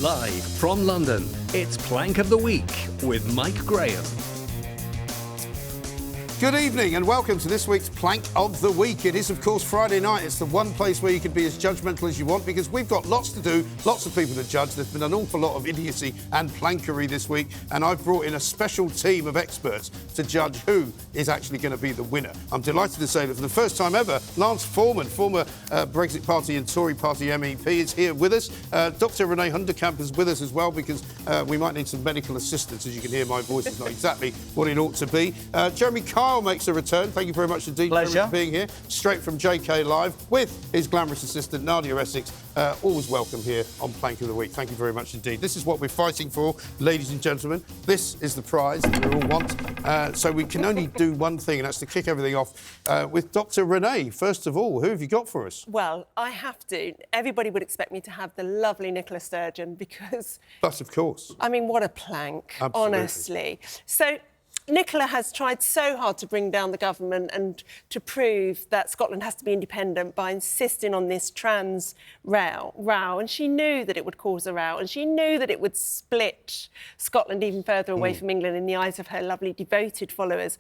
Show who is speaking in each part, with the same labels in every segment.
Speaker 1: Live from London, it's Plank of the Week with Mike Graham.
Speaker 2: Good evening and welcome to this week's Plank of the Week. It is, of course, Friday night. It's the one place where you can be as judgmental as you want because we've got lots to do, lots of people to judge. There's been an awful lot of idiocy and plankery this week, and I've brought in a special team of experts to judge who is actually going to be the winner. I'm delighted to say that for the first time ever, Lance Forman, former Brexit Party and Tory Party MEP, is here with us. Dr. Renee Hoenderkamp is with us as well because we might need some medical assistance. As you can hear, my voice is not exactly what it ought to be. Jeremy Kyle makes a return. Thank you very much indeed for being here. Straight from JK Live with his glamorous assistant, Nadia, Essex. Always welcome here on Plank of the Week. Thank you very much indeed. This is what we're fighting for, ladies and gentlemen. This is the prize that we all want. So we can only do one thing, and that's to kick everything off with Dr. Renee. First of all, who have you got for us?
Speaker 3: Well, I have to. Everybody would expect me to have the lovely Nicola Sturgeon because...
Speaker 2: But of course.
Speaker 3: I mean, what a plank,
Speaker 2: Absolutely.
Speaker 3: honestly. So... Nicola has tried so hard to bring down the government and to prove that Scotland has to be independent by insisting on this trans row. And she knew that it would cause a row and she knew that it would split Scotland even further away from England in the eyes of her lovely devoted followers.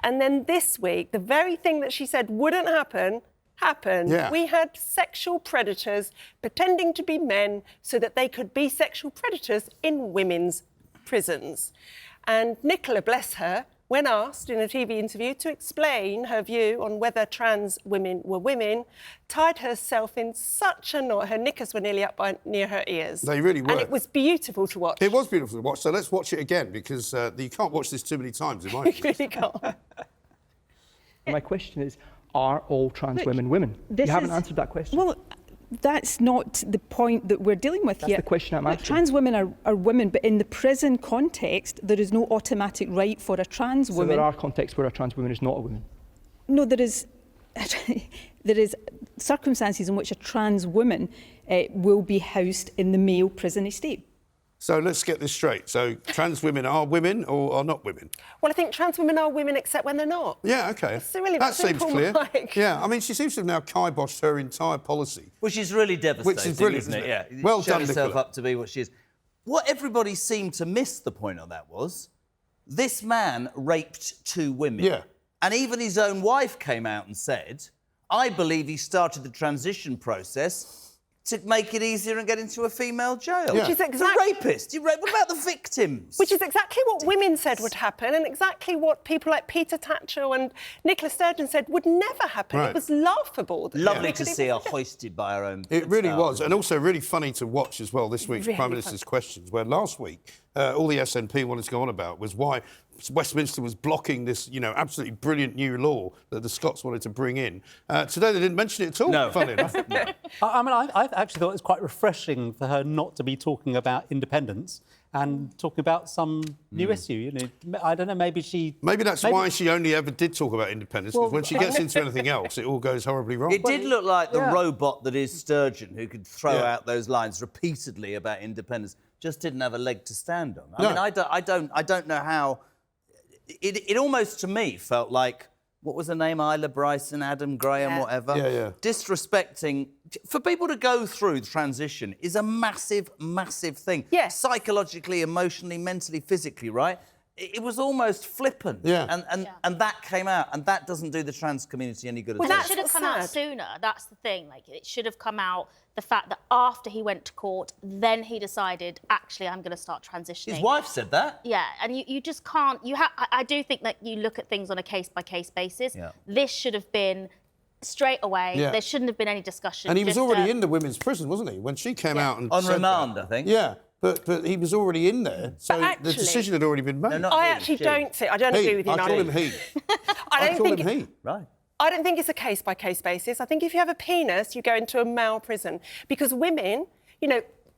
Speaker 3: And then this week, the very thing that she said wouldn't happen happened.
Speaker 2: Yeah.
Speaker 3: We had sexual predators pretending to be men so that they could be sexual predators in women's prisons. And Nicola, bless her, when asked in a TV interview to explain her view on whether trans women were women, tied herself in such a knot, her knickers were nearly up near her ears.
Speaker 2: They really were.
Speaker 3: And it was beautiful to watch.
Speaker 2: It was beautiful to watch, so let's watch it again because you can't watch this too many times, in my
Speaker 3: You
Speaker 2: opinion.
Speaker 3: really can't.
Speaker 4: My question is, are all trans women women? You haven't answered that question.
Speaker 5: Well, that's not the point that we're dealing with
Speaker 4: That's
Speaker 5: here.
Speaker 4: the question I'm asking.
Speaker 5: Trans women are women, but in the prison context, there is no automatic right for a trans woman.
Speaker 4: So there are contexts where a trans woman is not a woman?
Speaker 5: No, there is circumstances in which a trans woman will be housed in the male prison estate.
Speaker 2: So let's get this straight. So trans women are women or are not women?
Speaker 3: Well, I think trans women are women except when they're not.
Speaker 2: Yeah, OK.
Speaker 3: It's really
Speaker 2: that
Speaker 3: simple,
Speaker 2: seems clear.
Speaker 3: Mike.
Speaker 2: Yeah, I mean, she seems to have now kiboshed her entire policy.
Speaker 6: Which is really devastating,
Speaker 2: Which is brilliant,
Speaker 6: isn't it? Yeah.
Speaker 2: Well
Speaker 6: Showed
Speaker 2: done,
Speaker 6: herself
Speaker 2: Nicola.
Speaker 6: up to be what she is. What everybody seemed to miss the point of that was this man raped 2 women.
Speaker 2: Yeah.
Speaker 6: And even his own wife came out and said, I believe he started the transition process to make it easier and get into a female jail.
Speaker 2: Yeah.
Speaker 3: Which is
Speaker 6: The
Speaker 3: exactly...
Speaker 6: rapist. What about the victims?
Speaker 3: Which is exactly what women said would happen and exactly what people like Peter Tatchell and Nicola Sturgeon said would never happen.
Speaker 2: Right.
Speaker 3: It was laughable.
Speaker 6: Lovely to see her hoisted by her own...
Speaker 2: It really
Speaker 6: petard.
Speaker 2: was, and also really funny to watch as well this week's
Speaker 3: Really
Speaker 2: Prime Minister's Questions, where last week all the SNP wanted to go on about was why Westminster was blocking this, absolutely brilliant new law that the Scots wanted to bring in. Today they didn't mention it at all,
Speaker 6: No.
Speaker 2: funnily enough.
Speaker 7: I actually thought it was quite refreshing for her not to be talking about independence and talking about some new issue. I don't know, maybe
Speaker 2: Maybe why she only ever did talk about independence, because when she gets into anything else, it all goes horribly wrong.
Speaker 6: It did look like the robot that is Sturgeon, who could throw out those lines repeatedly about independence, just didn't have a leg to stand on. I mean, I don't know how... It almost, to me, felt like, what was her name? Isla Bryson, Adam Graham, whatever?
Speaker 2: Yeah.
Speaker 6: Disrespecting... For people to go through the transition is a massive, massive thing.
Speaker 3: Yes.
Speaker 6: Psychologically, emotionally, mentally, physically, right? It was almost flippant.
Speaker 2: Yeah.
Speaker 6: And that came out, and that doesn't do the trans community any good at all.
Speaker 3: Well,
Speaker 8: It
Speaker 3: that's
Speaker 8: should have
Speaker 3: what's
Speaker 8: come out
Speaker 3: sad.
Speaker 8: sooner. That's the thing. It should have come out the fact that after he went to court, then he decided, actually, I'm going to start transitioning.
Speaker 6: His wife said that.
Speaker 8: Yeah, and you just can't. I do think that you look at things on a case-by-case basis.
Speaker 6: Yeah.
Speaker 8: This should have been straight away.
Speaker 2: Yeah.
Speaker 8: There shouldn't have been any discussion.
Speaker 2: And he was
Speaker 8: just,
Speaker 2: already in the women's prison, wasn't he? When she came out and
Speaker 6: On
Speaker 2: said
Speaker 6: remand,
Speaker 2: that.
Speaker 6: I think.
Speaker 2: Yeah, but he was already in there, so the
Speaker 3: actually-
Speaker 2: decision had already been made.
Speaker 6: No, not
Speaker 3: I
Speaker 6: he,
Speaker 3: actually
Speaker 6: she.
Speaker 3: don't think... I don't agree with you,
Speaker 2: I call
Speaker 3: Nadia.
Speaker 2: him he.
Speaker 3: I
Speaker 2: I
Speaker 3: don't
Speaker 2: call
Speaker 3: think
Speaker 2: him he.
Speaker 6: Right.
Speaker 3: I don't think it's a case-by-case basis. I think if you have a penis, you go into a male prison. Because women,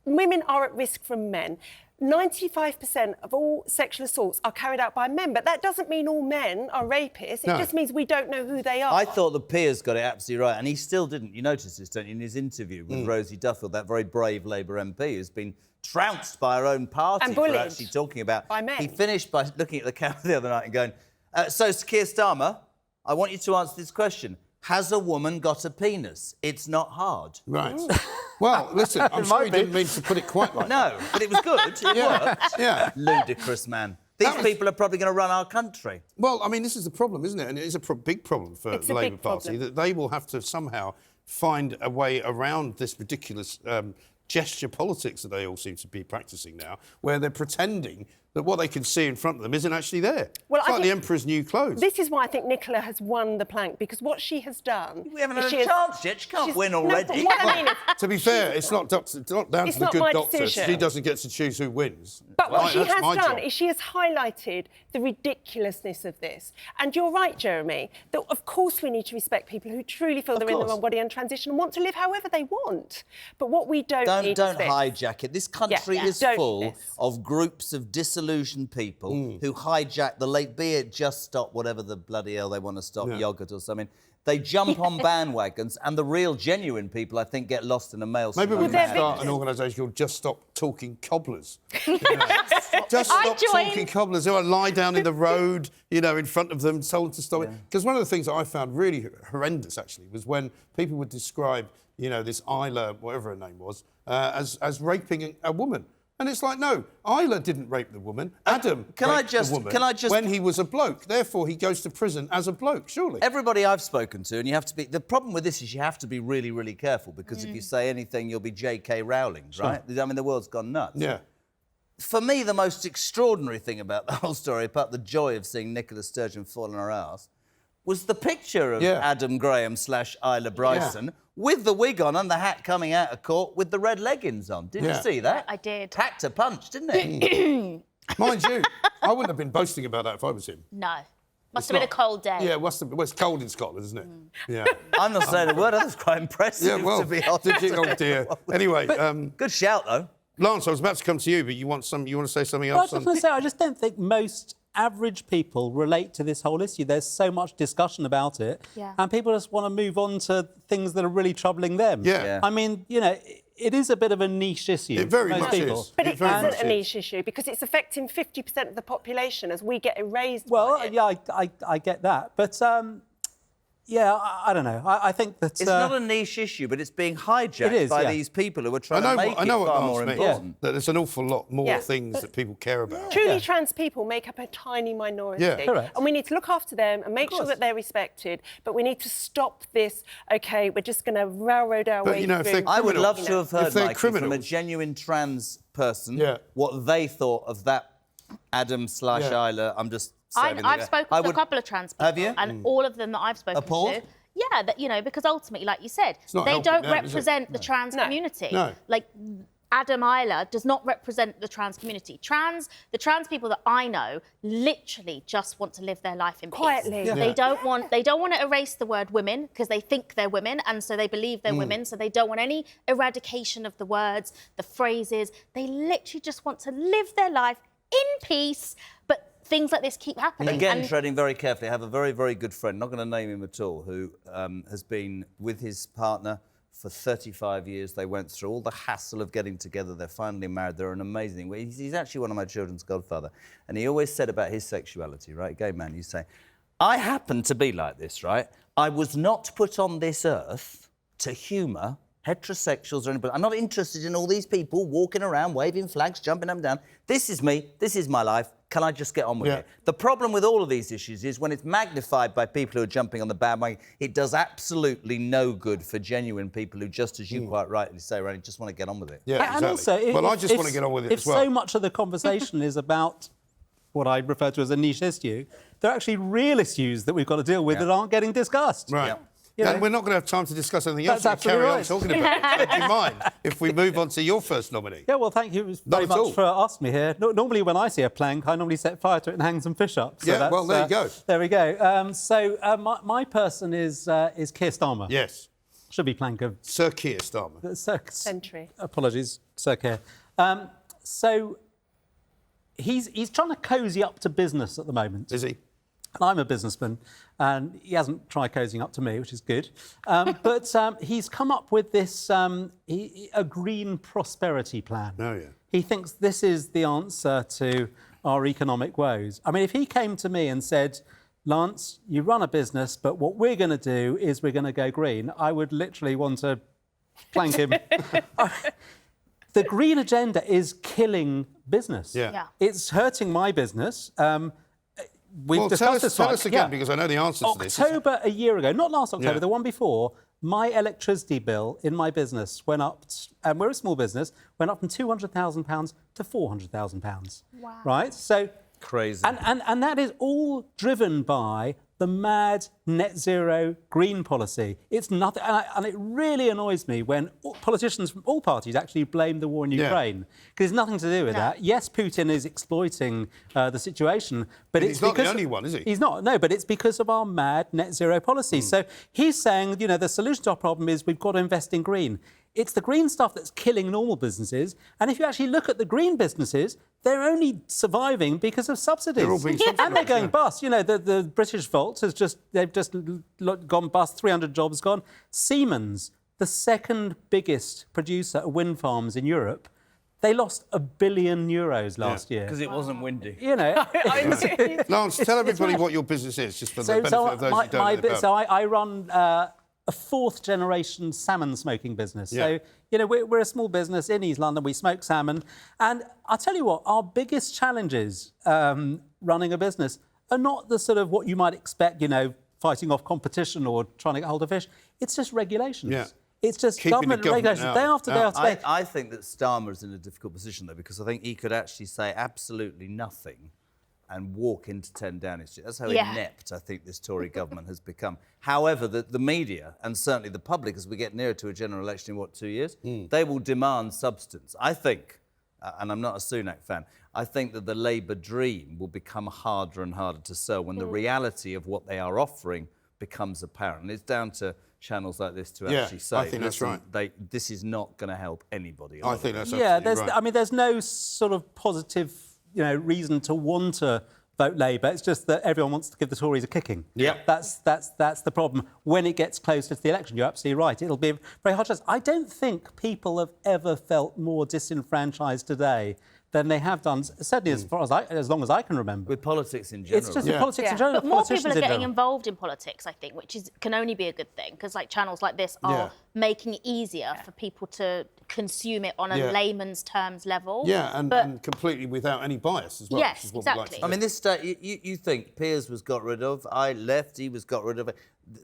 Speaker 3: women are at risk from men. 95% of all sexual assaults are carried out by men, but that doesn't mean all men are rapists. It
Speaker 2: No.
Speaker 3: just means we don't know who they are.
Speaker 6: I thought the peers got it absolutely right, and he still didn't. You noticed this, don't you, in his interview with Rosie Duffield, that very brave Labour MP who's been trounced by her own party
Speaker 3: And
Speaker 6: for
Speaker 3: bullied
Speaker 6: actually talking about...
Speaker 3: by men.
Speaker 6: He finished by looking at the camera the other night and going, so, Keir Starmer, I want you to answer this question. Has a woman got a penis? It's not hard.
Speaker 2: Right. Well, listen, I'm sure he didn't mean to put it quite like that.
Speaker 6: No, but it was good. It worked.
Speaker 2: Yeah.
Speaker 6: Ludicrous, man. These people are probably going to run our country.
Speaker 2: Well, I mean, this is the problem, isn't it? And it is a big problem for the Labour Party that they will have to somehow find a way around this ridiculous gesture politics that they all seem to be practising now, where they're pretending that what they can see in front of them isn't actually there. Well, it's like the Emperor's new clothes.
Speaker 3: This is why I think Nicola has won the plank, because what she has done...
Speaker 6: We haven't had a chance yet. She can't win already.
Speaker 3: No, what I mean is,
Speaker 2: to be fair, it's not down to the good doctor. She doesn't get to choose who wins.
Speaker 3: But what she has done is she has highlighted the ridiculousness of this. And you're right, Jeremy, that of course we need to respect people who truly feel they're in the wrong body and transition and want to live however they want. But what we don't need
Speaker 6: Don't hijack it. This country is full of groups of disillusioned people who hijack the late, be it Just Stop, whatever the bloody hell they want to stop, yogurt or something. They jump on bandwagons, and the real, genuine people, I think, get lost in a maelstrom.
Speaker 2: Maybe we can start an organisation called Just Stop Talking Cobblers. Just Stop Talking Cobblers. Who lie down in the road, in front of them, told them to stop it. Because one of the things that I found really horrendous, actually, was when people would describe, this Isla, whatever her name was, as raping a woman. And it's like, no, Isla didn't rape the woman. Adam raped the woman when he was a bloke. Therefore, he goes to prison as a bloke, surely.
Speaker 6: Everybody I've spoken to, and you have to be... The problem with this is you have to be really, really careful, because if you say anything, you'll be J.K. Rowling, right? I mean, the world's gone nuts.
Speaker 2: Yeah.
Speaker 6: For me, the most extraordinary thing about the whole story, apart the joy of seeing Nicola Sturgeon fall on her arse, was the picture of Adam Graham / Isla Bryson with the wig on and the hat coming out of court with the red leggings on. Did you see that?
Speaker 8: I did.
Speaker 6: Packed a punch, didn't it?
Speaker 2: Mind you, I wouldn't have been boasting about that if I was him.
Speaker 8: No. Must have been a cold day.
Speaker 2: Yeah, it's cold in Scotland, isn't it? Yeah.
Speaker 6: I'm not saying a word. That was quite impressive, to be honest.
Speaker 2: Oh, dear. Anyway...
Speaker 6: good shout, though.
Speaker 2: Lance, I was about to come to you, but you want to say something else?
Speaker 7: I was just going to say, I just don't think most average people relate to this whole issue. There's so much discussion about it, and people just want to move on to things that are really troubling them.
Speaker 2: Yeah.
Speaker 7: I mean, it is a bit of a niche issue.
Speaker 2: It very much is.
Speaker 3: But it isn't a niche issue, because it's affecting 50% of the population as we get erased.
Speaker 7: Well, yeah, I get that. But, I don't know. I think that...
Speaker 6: It's not a niche issue, but it's being hijacked by these people who are trying to make it far more important.
Speaker 2: That there's an awful lot more things that people care about.
Speaker 3: Truly trans people make up a tiny minority.
Speaker 2: Yeah.
Speaker 7: Correct.
Speaker 3: And we need to look after them and make sure that they're respected. But we need to stop this, OK, we're just going to railroad our way through.
Speaker 6: I would love to have heard, Mikey, from a genuine trans person what they thought of that Adam / Isla. I'm just...
Speaker 8: I've spoken to a couple of trans people.
Speaker 6: Have you?
Speaker 8: And all of them that I've spoken to... Yeah, that, because ultimately, like you said, they don't represent the trans community.
Speaker 2: No.
Speaker 8: Like, Adam Isla does not represent the trans community. The trans people that I know literally just want to live their life in peace.
Speaker 3: Quietly.
Speaker 8: Yeah. They don't want to erase the word women, because they think they're women, and so they believe they're women, so they don't want any eradication of the words, the phrases. They literally just want to live their life in peace, but things like this keep happening.
Speaker 6: Again, treading very carefully. I have a very, very good friend, not going to name him at all, who has been with his partner for 35 years. They went through all the hassle of getting together. They're finally married. They're an amazing... He's actually one of my children's godfather. And he always said about his sexuality, right, gay man, you say, I happen to be like this, right? I was not put on this earth to humour heterosexuals or anybody. I'm not interested in all these people walking around, waving flags, jumping up and down. This is me. This is my life. Can I just get on with it? The problem with all of these issues is when it's magnified by people who are jumping on the bandwagon, it does absolutely no good for genuine people who, just as you quite rightly say, Ronnie, just want to get on with it.
Speaker 2: Yeah, exactly. And also, I just want to get on with it as well.
Speaker 7: If so much of the conversation is about what I refer to as a niche issue, there are actually real issues that we've got to deal with that aren't getting discussed.
Speaker 2: Right. And we're not going to have time to discuss anything else.
Speaker 7: That's
Speaker 2: carry on
Speaker 7: absolutely
Speaker 2: talking about it. Do you mind if we move on to your first nominee?
Speaker 7: Yeah, well, thank you very much for asking me here. Normally, when I see a plank, I normally set fire to it and hang some fish up. So
Speaker 2: well, there you go.
Speaker 7: There we go. My person is Keir Starmer.
Speaker 2: Yes.
Speaker 7: Should be plank of...
Speaker 2: Sir Keir Starmer.
Speaker 3: Century.
Speaker 7: Apologies, Sir Keir. So he's trying to cosy up to business at the moment.
Speaker 2: Is he?
Speaker 7: And I'm a businessman, and he hasn't tried cozying up to me, which is good. But he's come up with this a green prosperity plan.
Speaker 2: Oh, yeah.
Speaker 7: He thinks this is the answer to our economic woes. I mean, if he came to me and said, Lance, you run a business, but what we're going to do is we're going to go green, I would literally want to Plank him. The green agenda is killing business.
Speaker 2: Yeah.
Speaker 7: It's hurting my business.
Speaker 2: Well, tell us again, because I know the answer to this.
Speaker 7: October a year ago, not last October,
Speaker 2: Yeah.
Speaker 7: the one before, my electricity bill in my business went up, and we're a small business, went up from £200,000 to £400,000.
Speaker 8: Wow.
Speaker 7: Right? So
Speaker 6: Crazy.
Speaker 7: And that is all driven by the mad net zero green policy. It's nothing, and it really annoys me when politicians from all parties actually blame the war in Ukraine, because it's nothing to do with that. Yes, Putin is exploiting the situation, but it's
Speaker 2: he's not
Speaker 7: because
Speaker 2: the only one, is he?
Speaker 7: He's not. No, but it's because of our mad net zero policy. So he's saying, you know, the solution to our problem is we've got to invest in green. It's the green stuff that's killing normal businesses. And if you actually look at the green businesses, they're only surviving because of subsidies.
Speaker 2: They're all being subsidised,
Speaker 7: and they're going bust. You know, the British Vault has they've just gone bust, 300 jobs gone. Siemens, the second biggest producer of wind farms in Europe, they lost €1 billion last year.
Speaker 6: Because it wasn't windy.
Speaker 7: You know.
Speaker 2: Lawrence, tell everybody what your business is, just for the benefit of those who don't know about it.
Speaker 7: So I run a fourth-generation salmon smoking business.
Speaker 2: Yeah.
Speaker 7: So, you know, we're a small business in East London. We smoke salmon. And I'll tell you what, our biggest challenges running a business are not the sort of what you might expect, you know, fighting off competition or trying to get hold of fish. It's just regulations.
Speaker 2: Yeah.
Speaker 7: It's just
Speaker 2: Keeping the
Speaker 7: government
Speaker 2: government
Speaker 7: regulations, day after day after day.
Speaker 6: I think that Starmer is in a difficult position, though, because I think he could actually say absolutely nothing and walk into 10 Downing Street. That's how inept I think this Tory government has become. However, the media, and certainly the public, as we get nearer to a general election in, 2 years, they will demand substance. I think, and I'm not a Sunak fan, I think that the Labour dream will become harder and harder to sell when the reality of what they are offering becomes apparent. And it's down to channels like this to actually say,
Speaker 2: I think that's right.
Speaker 6: This is not going to help anybody.
Speaker 2: I think that's
Speaker 7: Yeah,
Speaker 2: absolutely right.
Speaker 7: I mean, there's no sort of positive, you know, reason to want to vote Labour. It's just that everyone wants to give the Tories a kicking.
Speaker 2: Yeah.
Speaker 7: That's the problem. When it gets closer to the election, you're absolutely right. It'll be a very hard choice. I don't think people have ever felt more disenfranchised today than they have done, certainly as long as I can remember.
Speaker 6: With politics in general.
Speaker 7: It's just politics in general.
Speaker 8: But more
Speaker 7: politicians
Speaker 8: people are
Speaker 7: in
Speaker 8: getting
Speaker 7: general.
Speaker 8: involved in politics, I think, which can only be a good thing, because like channels like this are making it easier for people to consume it on a layman's terms level.
Speaker 2: Yeah, and completely without any bias as well.
Speaker 8: Yes,
Speaker 2: which is what we like to
Speaker 8: exactly.
Speaker 2: do.
Speaker 6: I mean, this you think Piers was got rid of, I left, he was got rid of.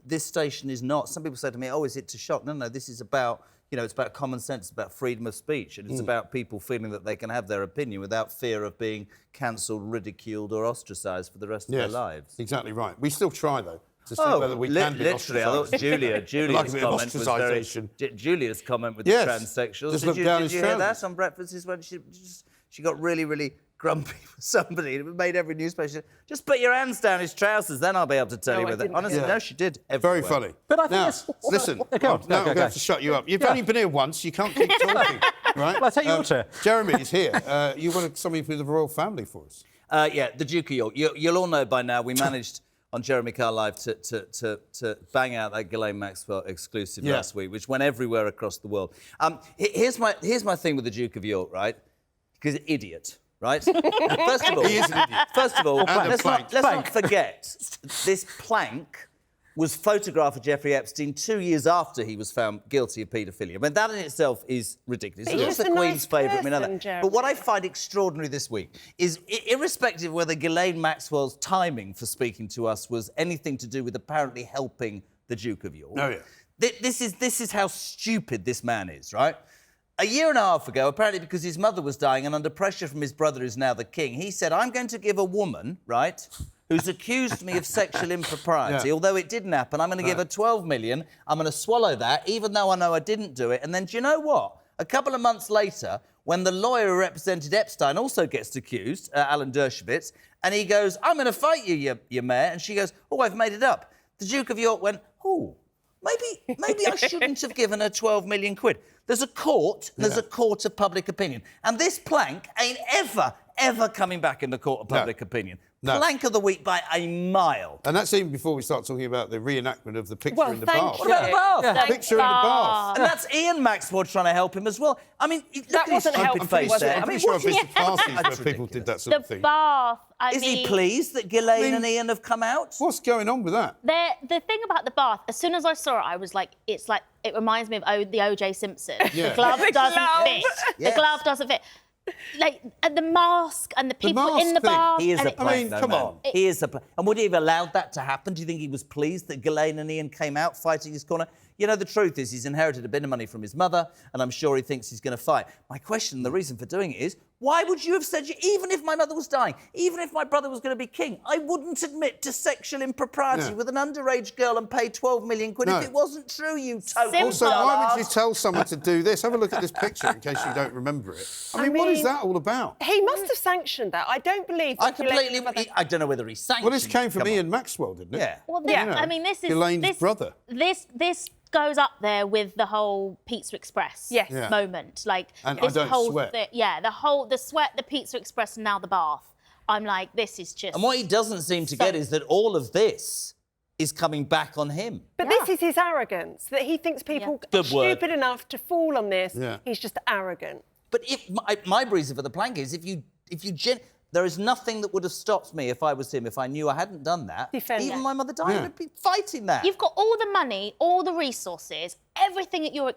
Speaker 6: This station is not. Some people say to me, oh, is it to shock? No, this is about, you know, it's about common sense, it's about freedom of speech, and it's about people feeling that they can have their opinion without fear of being cancelled, ridiculed or ostracised for the rest of their lives.
Speaker 2: Exactly right. We still try, though, to see whether we can be
Speaker 6: literally, I thought Julia's comment with the transsexuals.
Speaker 2: Just
Speaker 6: Did
Speaker 2: look
Speaker 6: you
Speaker 2: down his
Speaker 6: hear that
Speaker 2: trousers.
Speaker 6: on breakfast? Is when she got really, really grumpy with somebody. It made every newspaper say, just put your hands down his trousers, then I'll be able to tell you whether. Honestly, no, she did.
Speaker 2: Very funny.
Speaker 7: But I think
Speaker 2: now,
Speaker 7: it's...
Speaker 2: listen,
Speaker 7: Okay,
Speaker 2: I'm going to have to shut you up. You've only been here once. You can't keep talking, right?
Speaker 7: Well, I'll take your chair.
Speaker 2: Jeremy is here. You want somebody from the royal family for us?
Speaker 6: Yeah, the Duke of York. You'll all know by now we managed on Jeremy Carr Live to bang out that Ghislaine Maxwell exclusive last week, which went everywhere across the world. Here's my thing with the Duke of York, right? Because idiot. Right? First of all,
Speaker 2: He is an idiot.
Speaker 6: First of all, let's
Speaker 2: plank.
Speaker 6: not forget this plank was photographed of Jeffrey Epstein 2 years after he was found guilty of paedophilia. I mean, that in itself is ridiculous.
Speaker 3: But
Speaker 6: It's
Speaker 3: he's
Speaker 6: the
Speaker 3: a
Speaker 6: Queen's
Speaker 3: nice
Speaker 6: favourite. We know
Speaker 3: person,
Speaker 6: that.
Speaker 3: Jeremy.
Speaker 6: But what I find extraordinary this week is, irrespective of whether Ghislaine Maxwell's timing for speaking to us was anything to do with apparently helping the Duke of York.
Speaker 2: Oh, yeah.
Speaker 6: This is how stupid this man is, right? A year and a half ago, apparently because his mother was dying and under pressure from his brother who's now the king, he said, I'm going to give a woman, right, who's accused me of sexual impropriety, although it didn't happen, I'm going to give her 12 million, I'm going to swallow that, even though I know I didn't do it. And then do you know what? A couple of months later, when the lawyer who represented Epstein also gets accused, Alan Dershowitz, and he goes, I'm going to fight you, you mayor. And she goes, oh, I've made it up. The Duke of York went, oh, maybe I shouldn't have given her 12 million quid. There's a court, there's a court of public opinion. And this plank ain't ever coming back in the court of public opinion.
Speaker 2: No.
Speaker 6: Plank of the week by a mile.
Speaker 2: And that's even before we start talking about the reenactment of the picture in the
Speaker 3: thank
Speaker 2: bath.
Speaker 3: you.
Speaker 6: What about the bath?
Speaker 2: Yeah. Picture in the bath.
Speaker 6: And that's Ian Maxwell trying to help him as well. I mean,
Speaker 3: That wasn't helpful,
Speaker 6: face
Speaker 3: was it?
Speaker 6: there.
Speaker 2: I'm
Speaker 6: I mean,
Speaker 2: pretty sure I've
Speaker 6: what's
Speaker 2: been to parties where people did that sort
Speaker 8: The
Speaker 2: of thing.
Speaker 8: bath.
Speaker 6: Is he pleased that Ghislaine and Ian have come out?
Speaker 2: What's going on with that?
Speaker 8: The thing about the bath, as soon as I saw it, I was like, it reminds me of the O.J. Simpson.
Speaker 2: Yeah.
Speaker 8: The glove doesn't fit.
Speaker 6: Yes.
Speaker 8: The glove doesn't fit. Like, and the mask and the people
Speaker 2: mask
Speaker 8: in the
Speaker 2: thing.
Speaker 8: bath.
Speaker 6: He is
Speaker 8: and
Speaker 6: a plank,
Speaker 2: I mean,
Speaker 6: though,
Speaker 2: come
Speaker 6: man.
Speaker 2: on.
Speaker 6: He is a plank. And would he have allowed that to happen? Do you think he was pleased that Ghislaine and Ian came out fighting his corner? You know, the truth is he's inherited a bit of money from his mother, and I'm sure he thinks he's going to fight. My question, the reason for doing it is, why would you have said, even if my mother was dying, even if my brother was going to be king, I wouldn't admit to sexual impropriety with an underage girl and pay 12 million quid if it wasn't true, you total
Speaker 2: Also, why would you
Speaker 6: dullard.
Speaker 2: tell someone to do this? Have a look at this picture in case you don't remember it. I mean, what is that all about?
Speaker 3: He must have sanctioned that. I don't believe
Speaker 6: I
Speaker 3: that
Speaker 6: completely... I don't know whether he sanctioned.
Speaker 2: Well, this came from
Speaker 6: Come on.
Speaker 2: Ian Maxwell, didn't it?
Speaker 6: Yeah.
Speaker 8: Well,
Speaker 3: Yeah.
Speaker 8: I mean, this is
Speaker 2: Elaine's brother.
Speaker 8: This goes up there with the whole Pizza Express
Speaker 3: Yes. Yeah.
Speaker 8: moment. Like
Speaker 2: And I
Speaker 8: this
Speaker 2: don't
Speaker 8: whole
Speaker 2: sweat.
Speaker 8: the sweat, the Pizza Express, and now the bath. I'm like, this is just.
Speaker 6: And what he doesn't seem to get is that all of this is coming back on him.
Speaker 3: But this is his arrogance, that he thinks people are
Speaker 6: Good word.
Speaker 3: stupid enough to fall on this.
Speaker 2: Yeah.
Speaker 3: He's just arrogant.
Speaker 6: But if my reason for the plank is there is nothing that would have stopped me if I was him, if I knew I hadn't done that.
Speaker 3: Defend
Speaker 6: Even
Speaker 3: it.
Speaker 6: my mother dying, I'd be fighting that.
Speaker 8: You've got all the money, all the resources, everything at your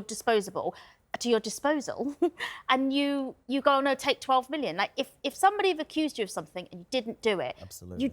Speaker 8: disposal, and you go, no, take 12 million. Like if somebody have accused you of something and you didn't do it,
Speaker 6: Absolutely.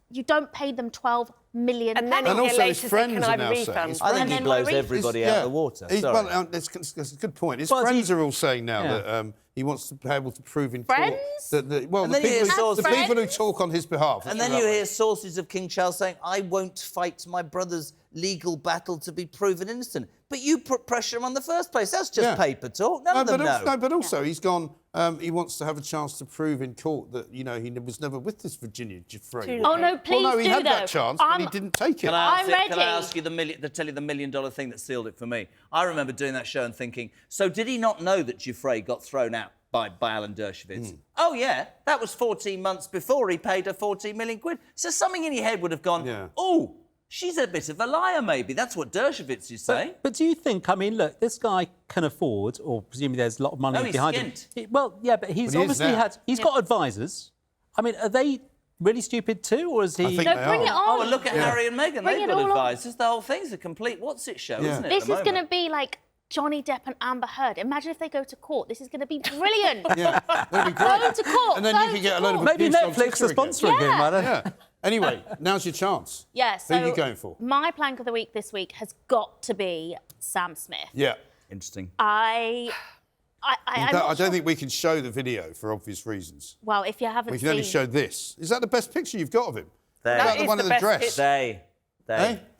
Speaker 8: you don't pay them 12 million.
Speaker 3: And then
Speaker 2: And
Speaker 3: he'll
Speaker 2: also
Speaker 3: later
Speaker 2: his
Speaker 3: say,
Speaker 2: friends
Speaker 3: can I
Speaker 2: are
Speaker 3: have
Speaker 2: now
Speaker 3: a
Speaker 2: saying-
Speaker 3: refund?
Speaker 6: I think
Speaker 8: And
Speaker 6: he
Speaker 8: then
Speaker 6: blows
Speaker 8: my reason-
Speaker 6: everybody out of the water.
Speaker 2: Well,
Speaker 6: Sorry.
Speaker 2: that's a good point. His
Speaker 7: Well,
Speaker 2: friends are all saying now
Speaker 7: Yeah.
Speaker 2: that he wants to be able to prove in court
Speaker 8: Friends?
Speaker 2: that
Speaker 6: And
Speaker 2: the
Speaker 6: then you hear sources-
Speaker 2: people who talk on his behalf.
Speaker 6: And
Speaker 2: let's
Speaker 6: then
Speaker 2: put it
Speaker 6: you
Speaker 2: that way.
Speaker 6: hear sources of King Charles saying, I won't fight my brother's legal battle to be proven innocent. But you put pressure on him in the first place. That's just
Speaker 2: Yeah.
Speaker 6: paper talk. None of them know.
Speaker 2: But also he's gone. He wants to have a chance to prove in court that he was never with this Virginia Giuffre.
Speaker 8: Oh no, please
Speaker 2: Well, no, he
Speaker 8: do
Speaker 2: had
Speaker 8: though.
Speaker 2: that chance, but he
Speaker 8: I'm-
Speaker 2: didn't take it.
Speaker 6: Can I
Speaker 8: I'm
Speaker 6: ask
Speaker 8: ready.
Speaker 6: you to tell you the $1 million thing that sealed it for me? I remember doing that show and thinking, so did he not know that Giuffre got thrown out by Alan Dershowitz? Oh, yeah, that was 14 months before he paid her 14 million quid. So something in your head would have gone,
Speaker 2: Yeah.
Speaker 6: oh, she's a bit of a liar, maybe. That's what Dershowitz is saying.
Speaker 7: But do you think, I mean, look, this guy can afford, or presumably there's a lot of money
Speaker 6: No, he's
Speaker 7: behind
Speaker 6: skint.
Speaker 7: him. Well, yeah, but he's
Speaker 2: But he is
Speaker 7: obviously
Speaker 2: now.
Speaker 7: he's got advisors. I mean, are they really stupid too, or is he...
Speaker 2: I think
Speaker 8: No,
Speaker 2: they
Speaker 8: bring
Speaker 2: are.
Speaker 8: it on.
Speaker 6: Oh, well, look at Harry and Meghan.
Speaker 8: Bring
Speaker 6: They've
Speaker 8: it
Speaker 6: got
Speaker 8: all on.
Speaker 6: advisors. The whole thing's a complete what's-it show,
Speaker 2: Yeah.
Speaker 6: isn't it?
Speaker 8: This
Speaker 6: at the
Speaker 8: is going to
Speaker 6: moment?
Speaker 8: be like Johnny Depp and Amber Heard. Imagine if they go to court. This is going to be brilliant.
Speaker 2: Yeah, that'd be great.
Speaker 8: Go to court.
Speaker 2: And then
Speaker 8: go
Speaker 2: you can
Speaker 8: to
Speaker 2: get a load of
Speaker 8: court.
Speaker 7: Maybe
Speaker 2: abuse on
Speaker 7: Netflix
Speaker 2: Twitter
Speaker 7: are
Speaker 2: again.
Speaker 7: sponsoring him, I don't know.
Speaker 2: Yeah. Anyway, now's your chance.
Speaker 8: Yeah, so
Speaker 2: Who are you going for?
Speaker 8: my plank of the week this week has got to be Sam Smith.
Speaker 2: Yeah.
Speaker 6: Interesting.
Speaker 8: I'm
Speaker 2: I
Speaker 8: not
Speaker 2: don't
Speaker 8: sure-
Speaker 2: think we can show the video for obvious reasons.
Speaker 8: Well, if you haven't
Speaker 2: We can
Speaker 8: seen...
Speaker 2: only show this. Is that the best picture you've got of him?
Speaker 6: They.
Speaker 2: What
Speaker 3: That
Speaker 2: about the
Speaker 3: is
Speaker 2: one
Speaker 3: the
Speaker 2: in the
Speaker 3: best
Speaker 2: dress?
Speaker 3: picture.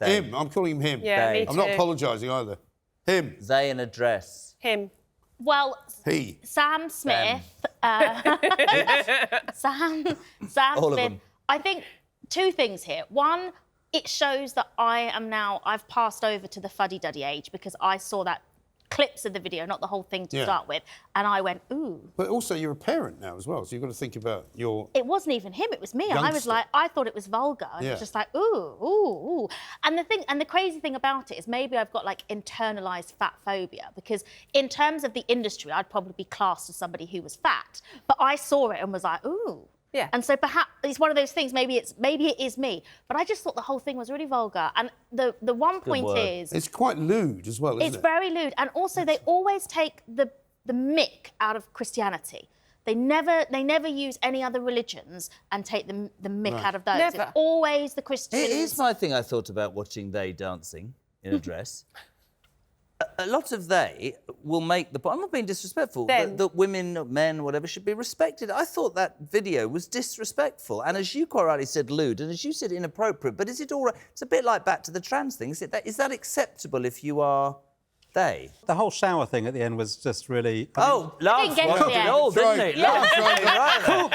Speaker 6: They.
Speaker 2: Him. I'm calling him him.
Speaker 3: Yeah,
Speaker 6: They.
Speaker 3: me
Speaker 2: I'm
Speaker 3: too.
Speaker 2: not apologising either. Him.
Speaker 6: They in a dress.
Speaker 3: Him.
Speaker 8: Well,
Speaker 2: He.
Speaker 8: Sam Smith... Sam
Speaker 6: All of
Speaker 8: Smith...
Speaker 6: them.
Speaker 8: I think two things here. One, it shows that I've passed over to the fuddy-duddy age because I saw that clips of the video, not the whole thing to
Speaker 2: Yeah.
Speaker 8: start with, and I went, ooh.
Speaker 2: But also, you're a parent now as well, so you've got to think about your...
Speaker 8: It wasn't even him, it was me. And I was
Speaker 2: Youngster.
Speaker 8: like, I thought it was vulgar. And it
Speaker 2: Yeah.
Speaker 8: was just like, ooh, ooh, ooh. And the crazy thing about it is maybe I've got like internalized fat phobia because in terms of the industry, I'd probably be classed as somebody who was fat. But I saw it and was like, ooh.
Speaker 3: Yeah.
Speaker 8: And so perhaps it's one of those things, maybe it is me. But I just thought the whole thing was really vulgar. And the one point
Speaker 6: word.
Speaker 8: is
Speaker 2: It's quite lewd as well, isn't
Speaker 8: it's
Speaker 2: it?
Speaker 8: very lewd. And also they always take the mick out of Christianity. They never use any other religions and take the mick out of those.
Speaker 3: Never.
Speaker 8: It's always the Christians.
Speaker 6: Here's my thing I thought about watching they dancing in a dress. A lot of they will make the point, I'm not being disrespectful,
Speaker 3: Then.
Speaker 6: that women, men, whatever, should be respected. I thought that video was disrespectful. And as you quite rightly said, lewd, and as you said, inappropriate. But is it all right? It's a bit like back to the trans thing. Is that acceptable if you are They.
Speaker 7: The whole shower thing at the end was just really...
Speaker 6: Love
Speaker 8: didn't get to
Speaker 6: wanted
Speaker 8: the
Speaker 6: it
Speaker 8: end.
Speaker 6: all, didn't it?
Speaker 8: Yeah.
Speaker 6: Love wanted it right.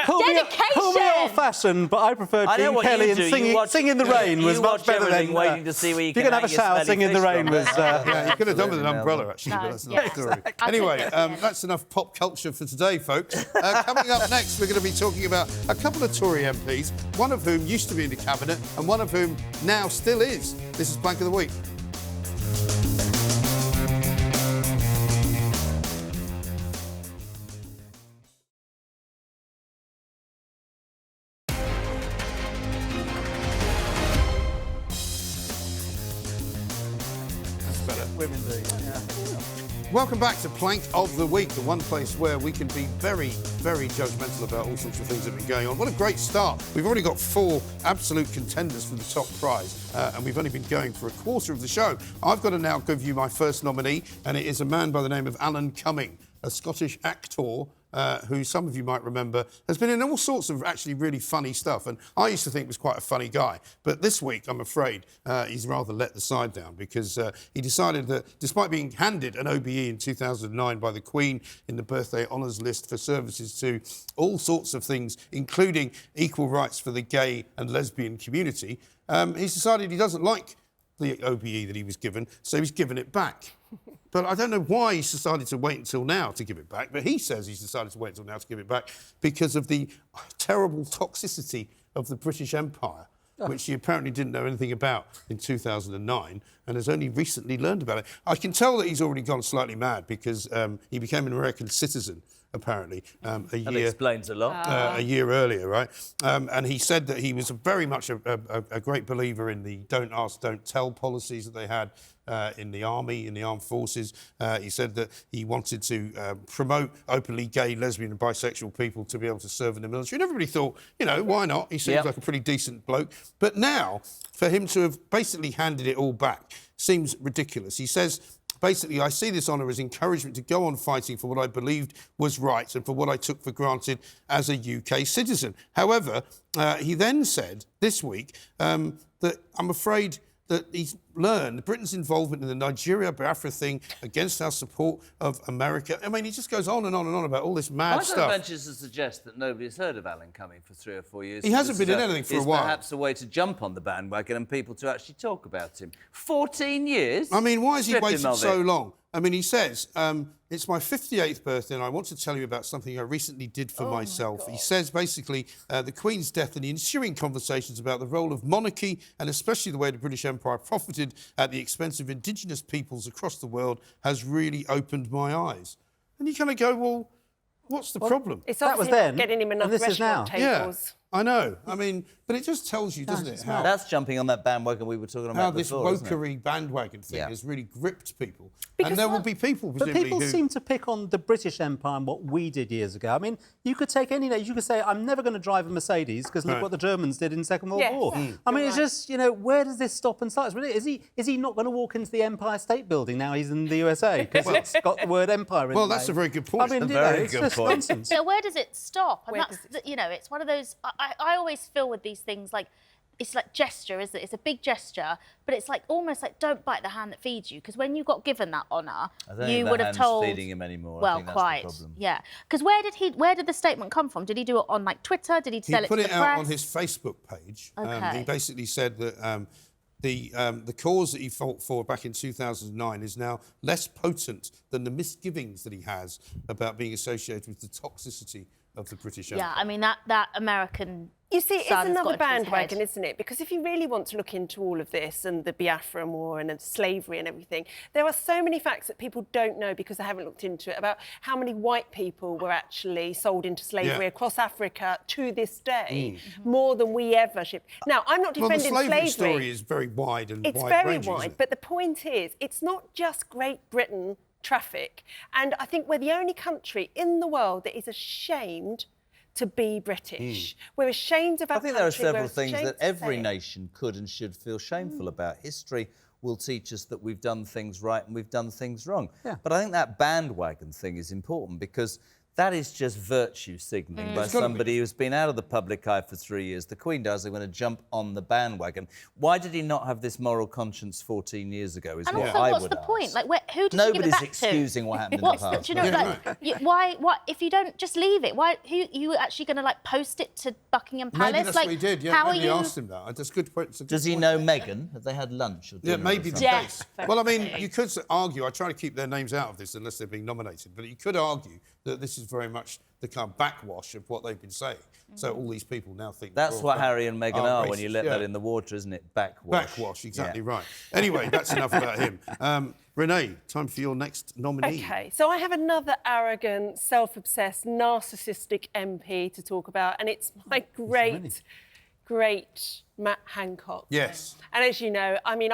Speaker 7: Call me old-fashioned, but I prefer
Speaker 6: I know
Speaker 7: Gene
Speaker 6: what
Speaker 7: Kelly
Speaker 6: you
Speaker 7: and
Speaker 6: do.
Speaker 7: Singing in the Rain was much better than...
Speaker 6: Waiting to see where you
Speaker 7: can have a shower, Singing in the Rain was...
Speaker 2: Yeah, you could have done with an umbrella, actually, but that's another
Speaker 8: Yeah.
Speaker 2: story. Anyway, that's enough pop culture for today, folks. Coming up next, we're going to be talking about a couple of Tory MPs, one of whom used to be in the Cabinet and one of whom now still is. This is Plank of the Week. Welcome back to Plank of the Week, the one place where we can be very, very judgmental about all sorts of things that have been going on. What a great start. We've already got 4 absolute contenders for the top prize, and we've only been going for a quarter of the show. I've got to now give you my first nominee, and it is a man by the name of Alan Cumming, a Scottish actor who some of you might remember has been in all sorts of actually really funny stuff, and I used to think was quite a funny guy. But this week, I'm afraid, he's rather let the side down because he decided that despite being handed an OBE in 2009 by the Queen in the birthday honours list for services to all sorts of things, including equal rights for the gay and lesbian community, he's decided he doesn't like the OBE that he was given, so he's given it back. But I don't know why he's decided to wait until now to give it back, but he says he's decided to wait until now to give it back because of the terrible toxicity of the British Empire, which he apparently didn't know anything about in 2009 and has only recently learned about it. I can tell that he's already gone slightly mad because he became an American citizen, apparently,
Speaker 6: That explains a lot.
Speaker 2: a year earlier, right? And he said that he was very much a great believer in the don't ask, don't tell policies that they had in the army, in the armed forces. He said that he wanted to promote openly gay, lesbian and bisexual people to be able to serve in the military. And everybody thought, you know, why not? He seems like a pretty decent bloke. But now, for him to have basically handed it all back seems ridiculous. He says, basically, I see this honour as encouragement to go on fighting for what I believed was right and for what I took for granted as a UK citizen. However, he then said this week that I'm afraid that he's learned Britain's involvement in the Nigeria-Biafra thing against our support of America. I mean, he just goes on and on and on about all this mad stuff.
Speaker 6: I don't venture to suggest that nobody's heard of Alan Cumming for 3 or 4 years.
Speaker 2: He hasn't been in anything for a while.
Speaker 6: It's perhaps a way to jump on the bandwagon and people to actually talk about him. 14 years?
Speaker 2: I mean, why has he
Speaker 6: Strip him
Speaker 2: waited
Speaker 6: of
Speaker 2: so
Speaker 6: it.
Speaker 2: long? I mean, he says, it's my 58th birthday and I want to tell you about something I recently did for myself. He says, basically, the Queen's death and the ensuing conversations about the role of monarchy and especially the way the British Empire profited at the expense of indigenous peoples across the world has really opened my eyes. And you kind of go, well, what's the problem?
Speaker 3: It's
Speaker 7: That was
Speaker 3: obviously not
Speaker 7: then,
Speaker 3: getting him enough
Speaker 7: and this is now.
Speaker 3: restaurant
Speaker 2: Yeah,
Speaker 3: tables.
Speaker 2: I know. I mean, but it just tells you, doesn't it, how
Speaker 6: That's jumping on that bandwagon we were talking about
Speaker 2: how this
Speaker 6: before, isn't it?
Speaker 2: wokery bandwagon thing
Speaker 6: Yeah.
Speaker 2: has really gripped people.
Speaker 3: Because
Speaker 2: and there will
Speaker 3: what-
Speaker 2: be people,
Speaker 7: But
Speaker 2: presumably,
Speaker 7: people
Speaker 2: who...
Speaker 7: seem to pick on the British Empire and what we did years ago. I mean, you could take any... You could say, I'm never going to drive a Mercedes because look
Speaker 2: Right.
Speaker 7: what the Germans did in the Second World
Speaker 3: Yes.
Speaker 7: War.
Speaker 3: Mm.
Speaker 7: I mean,
Speaker 3: You're
Speaker 7: it's
Speaker 3: right.
Speaker 7: just, you know, where does this stop and start? It's really- Is he not going to walk into the Empire State Building now he's in the USA because it's got the word Empire in
Speaker 2: Well,
Speaker 7: the
Speaker 2: that's
Speaker 7: name?
Speaker 2: a very good point.
Speaker 7: I mean, you
Speaker 6: Very
Speaker 7: know, it's
Speaker 6: good
Speaker 7: just
Speaker 6: point.
Speaker 7: nonsense.
Speaker 8: So where does it stop? And
Speaker 3: Where
Speaker 8: that's,
Speaker 3: does it
Speaker 8: you know, it's one of those... I always feel with these things like... It's like gesture, isn't it? It's a big gesture, but it's like almost like don't bite the hand that feeds you. Because when you got given that honour,
Speaker 6: I don't
Speaker 8: you
Speaker 6: think
Speaker 8: would
Speaker 6: the
Speaker 8: have
Speaker 6: hand's
Speaker 8: told.
Speaker 6: feeding him anymore. I
Speaker 8: Well,
Speaker 6: think that's
Speaker 8: quite,
Speaker 6: the problem.
Speaker 8: yeah. Because where did the statement come from? Did he do it on like Twitter? Did he
Speaker 2: He
Speaker 8: sell
Speaker 2: put
Speaker 8: it
Speaker 2: it
Speaker 8: to the
Speaker 2: out
Speaker 8: press?
Speaker 2: on his Facebook page.
Speaker 8: Okay.
Speaker 2: He basically said that the cause that he fought for back in 2009 is now less potent than the misgivings that he has about being associated with the toxicity of the British Empire.
Speaker 8: Yeah, I mean that American.
Speaker 3: You see, it's
Speaker 8: son has
Speaker 3: another
Speaker 8: got into his
Speaker 3: bandwagon,
Speaker 8: head.
Speaker 3: isn't it? Because if you really want to look into all of this and the Biafran War and slavery and everything, there are so many facts that people don't know because they haven't looked into it about how many white people were actually sold into slavery across Africa to this day, more than we ever shipped. Now, I'm not
Speaker 2: Well, the
Speaker 3: defending
Speaker 2: slavery story is very wide and
Speaker 3: It's
Speaker 2: wide-ranging,
Speaker 3: very
Speaker 2: isn't
Speaker 3: wide,
Speaker 2: it?
Speaker 3: but the point is, it's not just Great Britain traffic. And I think we're the only country in the world that is ashamed to be British. We're ashamed of our
Speaker 6: I think there are
Speaker 3: country,
Speaker 6: several
Speaker 3: we're
Speaker 6: things
Speaker 3: ashamed
Speaker 6: that
Speaker 3: to
Speaker 6: every
Speaker 3: say it.
Speaker 6: nation could and should feel shameful about. History will teach us that we've done things right and we've done things wrong.
Speaker 7: Yeah.
Speaker 6: But I think that bandwagon thing is important because That is just virtue signalling by somebody who's been out of the public eye for 3 years. The Queen does, they're going to jump on the bandwagon. Why did he not have this moral conscience 14 years ago? Is
Speaker 8: And
Speaker 6: what
Speaker 8: also,
Speaker 6: I
Speaker 8: what's
Speaker 6: would
Speaker 8: the
Speaker 6: ask.
Speaker 8: point? Like, who did you give it
Speaker 6: Nobody's
Speaker 8: back to?
Speaker 6: excusing what happened in the past.
Speaker 8: Do you know, why? What if you don't just leave it? Why? You actually going to like post it to Buckingham Palace?
Speaker 2: Maybe that's
Speaker 8: like,
Speaker 2: what he did. Yeah,
Speaker 8: how
Speaker 2: maybe
Speaker 8: are you?
Speaker 2: asked him that. That's a good point.
Speaker 6: Does he know Meghan? Have they had lunch? Or
Speaker 2: Yeah,
Speaker 6: dinner
Speaker 2: maybe
Speaker 6: or
Speaker 2: the
Speaker 6: something?
Speaker 2: case. Well, I mean, you could argue, I try to keep their names out of this unless they're being nominated, but you could argue that this is very much the kind of backwash of what they've been saying. So all these people now think...
Speaker 6: That's what Harry and Meghan are when you let that
Speaker 2: yeah.
Speaker 6: in the water, isn't it? Backwash.
Speaker 2: Backwash, exactly right. Anyway, that's enough about him. Renee, time for your next nominee.
Speaker 3: OK, so I have another arrogant, self-obsessed, narcissistic MP to talk about, and it's my great Matt Hancock.
Speaker 2: Yes.
Speaker 3: And as you know, I mean,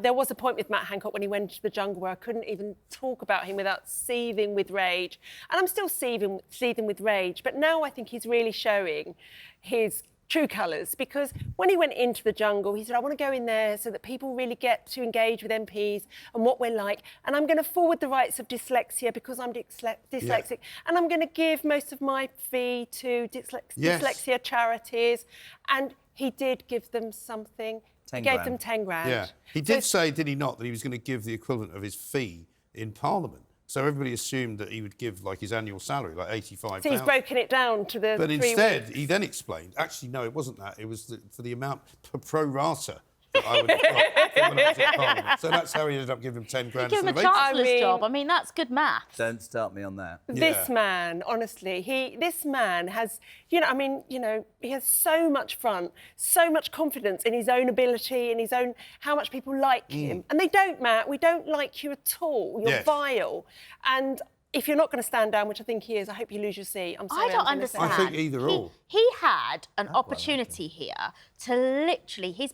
Speaker 3: there was a point with Matt Hancock when he went into the jungle where I couldn't even talk about him without seething with rage. And I'm still seething with rage, but now I think he's really showing his true colours, because when he went into the jungle, he said, I want to go in there so that people really get to engage with MPs and what we're like, and I'm going to forward the rights of dyslexia because I'm dyslexic, and I'm going to give most of my fee to dyslexia charities. And he did give them something. He gave them 10 grand.
Speaker 2: Yeah. He did say, did he not, that he was going to give the equivalent of his fee in Parliament. So everybody assumed that he would give, like, his annual salary, like 85,000.
Speaker 3: So he's broken it down to the
Speaker 2: But
Speaker 3: 3
Speaker 2: instead,
Speaker 3: weeks.
Speaker 2: he then explained, actually, no, it wasn't that. It was for the amount pro rata that I would have got when I was in Parliament. So that's how he ended up giving him 10 grand.
Speaker 8: Give him a
Speaker 2: instead of 80.
Speaker 8: chancellor's job. I mean, that's good math.
Speaker 6: Don't start me on that.
Speaker 3: This man, honestly, this man has, he has so much front, so much confidence in his own ability, in his own, how much people like him. And they don't, Matt. We don't like you at all. You're vile. And if you're not going to stand down, which I think he is, I hope you lose your seat. I'm sorry.
Speaker 8: I don't understand.
Speaker 2: I think either or.
Speaker 8: He had an opportunity here to literally. He's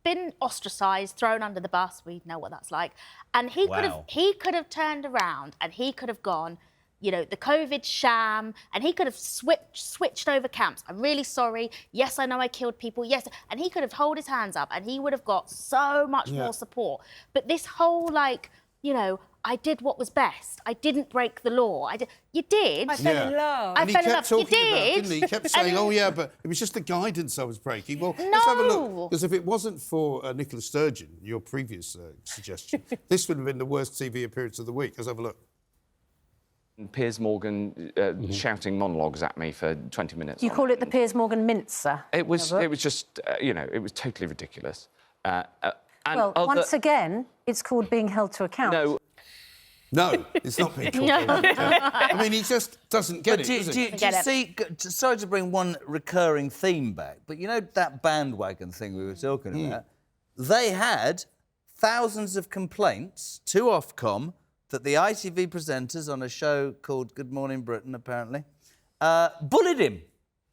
Speaker 8: been ostracised, thrown under the bus. We know what that's like. And he could have turned around and he could have gone, the COVID sham, and he could have switched over camps. I'm really sorry. Yes, I know I killed people. Yes, and he could have held his hands up, and he would have got so much more support. But this whole I did what was best. I didn't break the law. You did.
Speaker 3: I fell in love.
Speaker 2: And he kept talking about it, didn't he? He kept saying,
Speaker 8: And
Speaker 2: oh, yeah, but it was just the guidance I was breaking. Well, let's have a look. Because if it wasn't for Nicola Sturgeon, your previous suggestion, this would have been the worst TV appearance of the week. Let's have a look.
Speaker 9: Piers Morgan shouting monologues at me for 20 minutes.
Speaker 10: You call it the Piers Morgan mincer?
Speaker 9: It was just, it was totally ridiculous.
Speaker 10: Well, once again, it's called being held to account.
Speaker 2: No, it's not being called. I mean, he just doesn't get it, does he?
Speaker 6: Do you see, sorry to bring one recurring theme back, but you know that bandwagon thing we were talking about? They had thousands of complaints to Ofcom that the ITV presenters on a show called Good Morning Britain, apparently, bullied him.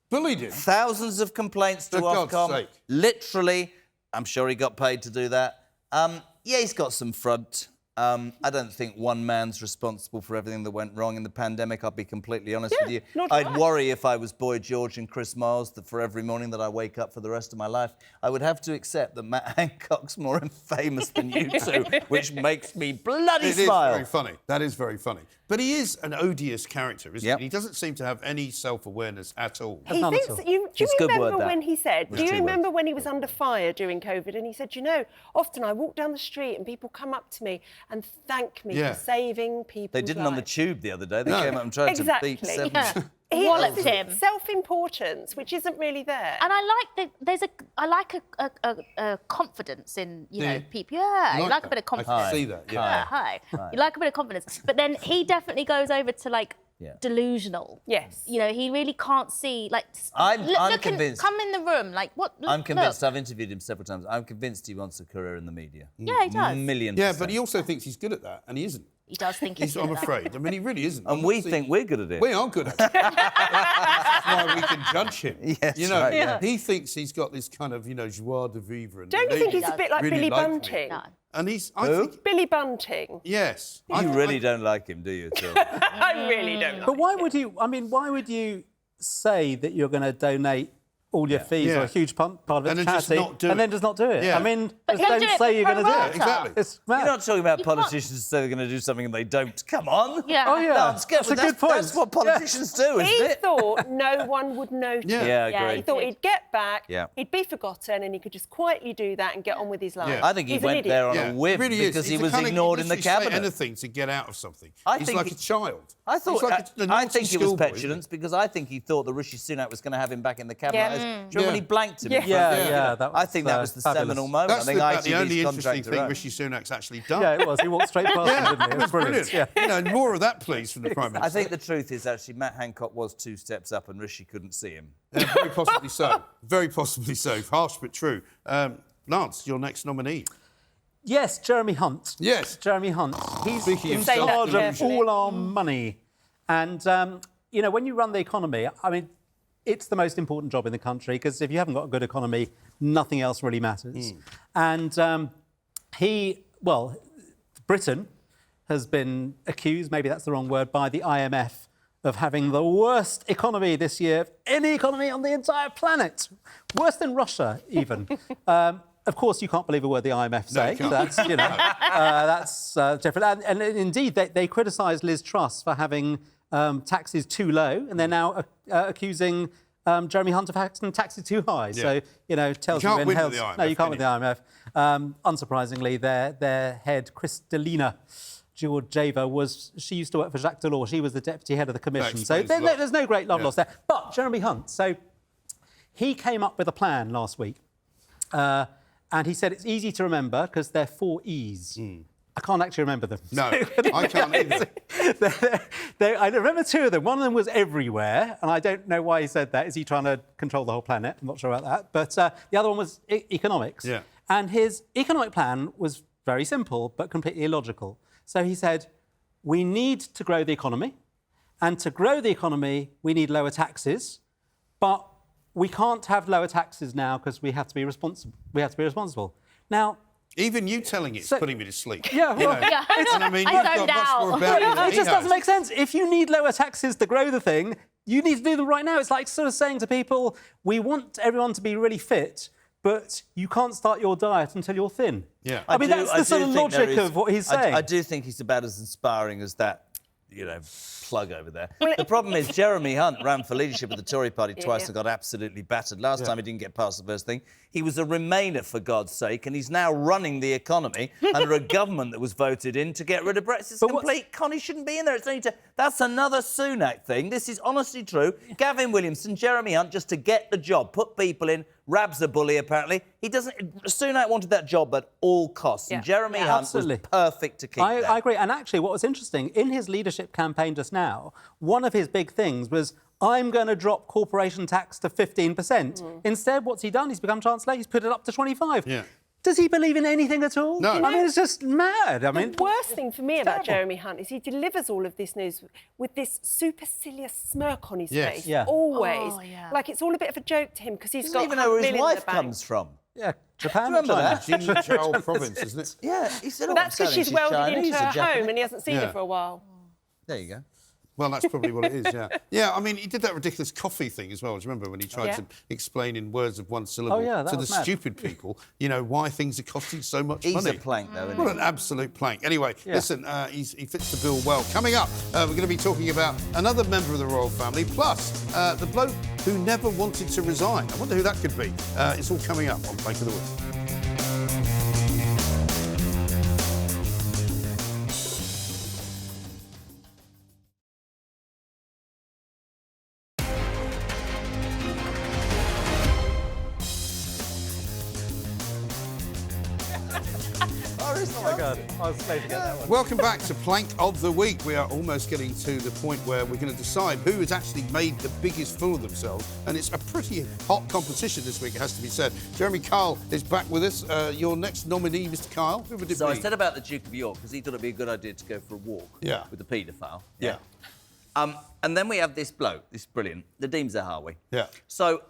Speaker 2: Bullied him?
Speaker 6: Thousands of complaints to
Speaker 2: For God's
Speaker 6: Ofcom.
Speaker 2: sake.
Speaker 6: Literally. I'm sure he got paid to do that. Yeah, he's got some front. I don't think one man's responsible for everything that went wrong in the pandemic. I'll be completely honest with you. I'd worry if I was Boy George and Chris Miles that for every morning that I wake up for the rest of my life, I would have to accept that Matt Hancock's more famous than you two, which makes me bloody smile.
Speaker 2: It is very funny. That is very funny. But he is an odious character, isn't he? He doesn't seem to have any self-awareness at all.
Speaker 3: He thinks, do you remember when he said, do you remember when he was under fire during COVID and he said, often I walk down the street and people come up to me and thank me for saving people's
Speaker 6: They didn't
Speaker 3: lives.
Speaker 6: on the tube the other day. They came up and tried to beat 7.
Speaker 3: He
Speaker 8: walloped
Speaker 3: has
Speaker 8: him.
Speaker 3: Self-importance, which isn't really there.
Speaker 8: And I like a confidence in people. Yeah, you like a bit of confidence.
Speaker 2: I can see that. Yeah.
Speaker 8: Hi. You like a bit of confidence, but then he definitely goes over to delusional.
Speaker 3: Yes.
Speaker 8: He really can't see.
Speaker 6: I'm convinced.
Speaker 8: Come in the room.
Speaker 6: I'm convinced. I've interviewed him several times. I'm convinced he wants a career in the media.
Speaker 8: Yeah, he does.
Speaker 6: $1,000,000%.
Speaker 2: Yeah, but he also thinks he's good at that, and he isn't.
Speaker 8: He does think he's good
Speaker 2: I'm
Speaker 8: at that.
Speaker 2: afraid. I mean, he really isn't.
Speaker 6: And we think we're good at it.
Speaker 2: We are good at it. That's why we can judge him.
Speaker 6: Yes,
Speaker 2: he thinks he's got this kind of, joie de vivre. And
Speaker 3: Don't you think he's a bit like
Speaker 2: really
Speaker 3: Billy
Speaker 2: like me.
Speaker 3: Bunting?
Speaker 8: No.
Speaker 2: And he's...
Speaker 3: Billy Bunting.
Speaker 2: Yes.
Speaker 6: You really don't like him, do you, at all?
Speaker 3: I really don't like
Speaker 7: But why would you say that you're going to donate all your fees or a huge part of it
Speaker 2: and
Speaker 7: to
Speaker 2: then just
Speaker 7: charity,
Speaker 2: not do
Speaker 7: and then just not do it.
Speaker 2: Yeah.
Speaker 7: I mean,
Speaker 8: But
Speaker 7: just
Speaker 8: don't do
Speaker 7: don't
Speaker 8: it
Speaker 7: say
Speaker 8: for
Speaker 7: you're going to do
Speaker 8: pro
Speaker 7: it.
Speaker 2: Exactly.
Speaker 7: It's mad.
Speaker 6: You're not talking about
Speaker 8: You can't-
Speaker 6: politicians who say they're going to do something and they don't. Come on.
Speaker 8: Yeah.
Speaker 7: Oh, yeah.
Speaker 6: That's
Speaker 7: That's a good point.
Speaker 6: That's what politicians do, isn't
Speaker 3: He
Speaker 6: it?
Speaker 3: thought no one would notice.
Speaker 6: Yeah, I agree.
Speaker 3: He thought he'd get back,
Speaker 6: Yeah.
Speaker 3: he'd be forgotten, and he could just quietly do that and get on with his life.
Speaker 2: Yeah.
Speaker 6: I think he
Speaker 3: He's an
Speaker 6: went
Speaker 3: idiot.
Speaker 6: there on a whim
Speaker 2: really is.
Speaker 6: because
Speaker 2: He's
Speaker 6: he
Speaker 2: the
Speaker 6: was
Speaker 2: kind of-
Speaker 6: ignored in the
Speaker 2: he literally say
Speaker 6: cabinet.
Speaker 2: anything to get out of something.
Speaker 6: I
Speaker 2: He's
Speaker 6: think
Speaker 2: like
Speaker 6: he-
Speaker 2: a child.
Speaker 6: I thought,
Speaker 2: He's like a
Speaker 6: I
Speaker 2: naughty
Speaker 6: think it was
Speaker 2: schoolboy, isn't
Speaker 6: petulance because I think he thought that Rishi Sunak was going to have him back in the cabinet.
Speaker 3: Yeah.
Speaker 6: Do you remember when he blanked him?
Speaker 3: Yeah.
Speaker 6: in front of him?
Speaker 7: Yeah, that was,
Speaker 6: I think that was the
Speaker 7: fabulous.
Speaker 6: seminal moment.
Speaker 2: That's
Speaker 6: I think
Speaker 2: about the
Speaker 6: ITV's
Speaker 2: only interesting
Speaker 6: contract
Speaker 2: thing
Speaker 6: around.
Speaker 2: Rishi Sunak's actually done.
Speaker 7: Yeah, it was. He walked straight past him, didn't he? It was brilliant.
Speaker 2: Brilliant.
Speaker 7: Yeah.
Speaker 2: You know, more of that, please, from the Prime Minister.
Speaker 6: I think the truth is actually Matt Hancock was 2 steps up and Rishi couldn't see him.
Speaker 2: Very possibly so. Very possibly so. Harsh but true. Lance, your next nominee.
Speaker 7: Yes, Jeremy Hunt.
Speaker 2: Yes.
Speaker 7: Jeremy Hunt. He's
Speaker 2: Speaking
Speaker 7: in
Speaker 2: of
Speaker 3: Say that
Speaker 7: charge of
Speaker 3: carefully.
Speaker 7: all our money. And, you know, when you run the economy, I mean, it's the most important job in the country because if you haven't got a good economy, nothing else really matters. And Britain has been accused, maybe that's the wrong word, by the IMF of having the worst economy this year of any economy on the entire planet. Worse than Russia, even. Of course, you can't believe a word the IMF say.
Speaker 2: you can't.
Speaker 7: That's, you know, that's different. And indeed, they criticised Liz Truss for having taxes too low, and they're now accusing Jeremy Hunt of having taxes too high.
Speaker 2: Yeah.
Speaker 7: So, you know, tells
Speaker 2: You can't
Speaker 7: in
Speaker 2: win with
Speaker 7: health.
Speaker 2: the IMF,
Speaker 7: No, you can't
Speaker 2: can
Speaker 7: with the IMF. Unsurprisingly, their head, Kristalina Georgieva, she used to work for Jacques Delors. She was the deputy head of the commission. So
Speaker 2: explains a lot.
Speaker 7: there's no great love lost there. But Jeremy Hunt, so he came up with a plan last week. And he said it's easy to remember because they're 4 E's. I can't actually remember them.
Speaker 2: No, I can't either.
Speaker 7: I remember 2 of them. One of them was everywhere, and I don't know why he said that. Is he trying to control the whole planet? I'm not sure about that. But the other one was economics.
Speaker 2: Yeah.
Speaker 7: And his economic plan was very simple but completely illogical. So he said, we need to grow the economy, and to grow the economy, we need lower taxes, but we can't have lower taxes now because we have to be responsible. Now,
Speaker 2: Even you telling it's putting me to sleep.
Speaker 7: Yeah, well,
Speaker 2: You know,
Speaker 8: Yeah, I know.
Speaker 2: and I mean,
Speaker 8: I
Speaker 2: you've
Speaker 8: zoned
Speaker 2: got much
Speaker 8: out.
Speaker 2: more about you than
Speaker 7: it
Speaker 2: he
Speaker 7: just doesn't
Speaker 2: has.
Speaker 7: make sense. If you need lower taxes to grow the thing, you need to do them right now. It's like sort of saying to people, we want everyone to be really fit, but you can't start your diet until you're thin.
Speaker 2: Yeah.
Speaker 7: I mean, that's the sort of logic of what he's saying.
Speaker 6: I do think he's about as inspiring as that, you know, plug over there. The problem is Jeremy Hunt ran for leadership of the Tory party twice and got absolutely battered. Last time he didn't get past the first thing. He was a Remainer, for God's sake, and he's now running the economy under a government that was voted in to get rid of Brexit. It's complete. Connie shouldn't be in there. It's only that's another Sunak thing. This is honestly true. Gavin Williamson, Jeremy Hunt, just to get the job, put people in. Rab's a bully, apparently. He doesn't. Sunak wanted that job at all costs, and Jeremy Hunt was perfect to keep that.
Speaker 7: I agree. And actually, what was interesting in his leadership campaign just now, one of his big things was, I'm going to drop corporation tax to 15%. Instead, what's he done? He's become Chancellor. He's put it up to 25%.
Speaker 2: Yeah.
Speaker 7: Does he believe in anything at all?
Speaker 2: No.
Speaker 7: I mean, it's just mad. I mean,
Speaker 3: the worst thing for me about Jeremy Hunt is he delivers all of this news with this supercilious smirk on his face.
Speaker 7: Yeah.
Speaker 3: Always.
Speaker 8: Oh, yeah.
Speaker 3: Like it's all a bit of a joke to him because he's got
Speaker 6: Doesn't even know where his
Speaker 3: $500 million in
Speaker 6: wife
Speaker 3: the bank.
Speaker 6: comes from.
Speaker 7: yeah, Japan.
Speaker 6: Remember
Speaker 7: China?
Speaker 6: that?
Speaker 2: Jinzhou province, isn't it?
Speaker 6: Yeah, he said,
Speaker 3: Well, that's because she's welded into her home and he hasn't seen
Speaker 2: Yeah.
Speaker 3: her for a while.
Speaker 6: There you go.
Speaker 2: Well, that's probably what it is, yeah. Yeah, I mean, he did that ridiculous coffee thing as well. Do you remember when he tried to explain in words of one syllable
Speaker 7: that
Speaker 2: to the
Speaker 7: was mad.
Speaker 2: stupid people, you know, why things are costing so much
Speaker 6: He's
Speaker 2: money?
Speaker 6: a plank, though, isn't
Speaker 2: What
Speaker 6: he?
Speaker 2: an absolute plank. Anyway, listen, he fits the bill well. Coming up, we're going to be talking about another member of the royal family, plus the bloke who never wanted to resign. I wonder who that could be. It's all coming up on Plank of the Week.
Speaker 7: Oh my God, I was supposed to get that one.
Speaker 2: Welcome back to Plank of the Week. We are almost getting to the point where we're going to decide who has actually made the biggest fool of themselves. And it's a pretty hot competition this week, it has to be said. Jeremy Kyle is back with us. Your next nominee, Mr. Kyle, who would it
Speaker 6: So
Speaker 2: be?
Speaker 6: I said about the Duke of York because he thought it'd be a good idea to go for a walk with the paedophile.
Speaker 2: Yeah.
Speaker 6: And then we have this bloke, this brilliant, Nadim Zahawi.
Speaker 2: Yeah.
Speaker 6: So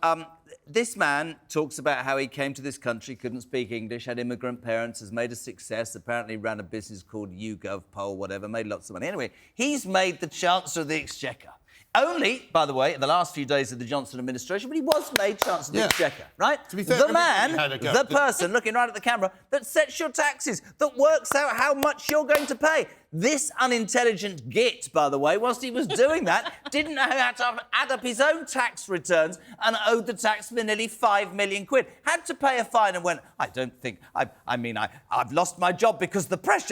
Speaker 6: this man talks about how he came to this country, couldn't speak English, had immigrant parents, has made a success, apparently ran a business called YouGov, Poll, whatever, made lots of money. Anyway, he's made the Chancellor of the Exchequer. Only, by the way, in the last few days of the Johnson administration, but he was made Chancellor of the Exchequer, right?
Speaker 2: To be fair,
Speaker 6: the man, the person looking right at the camera that sets your taxes, that works out how much you're going to pay. This unintelligent git, by the way, whilst he was doing that, didn't know how to add up his own tax returns and owed the taxman nearly 5 million quid. Had to pay a fine and went, I don't think, I've lost my job because the press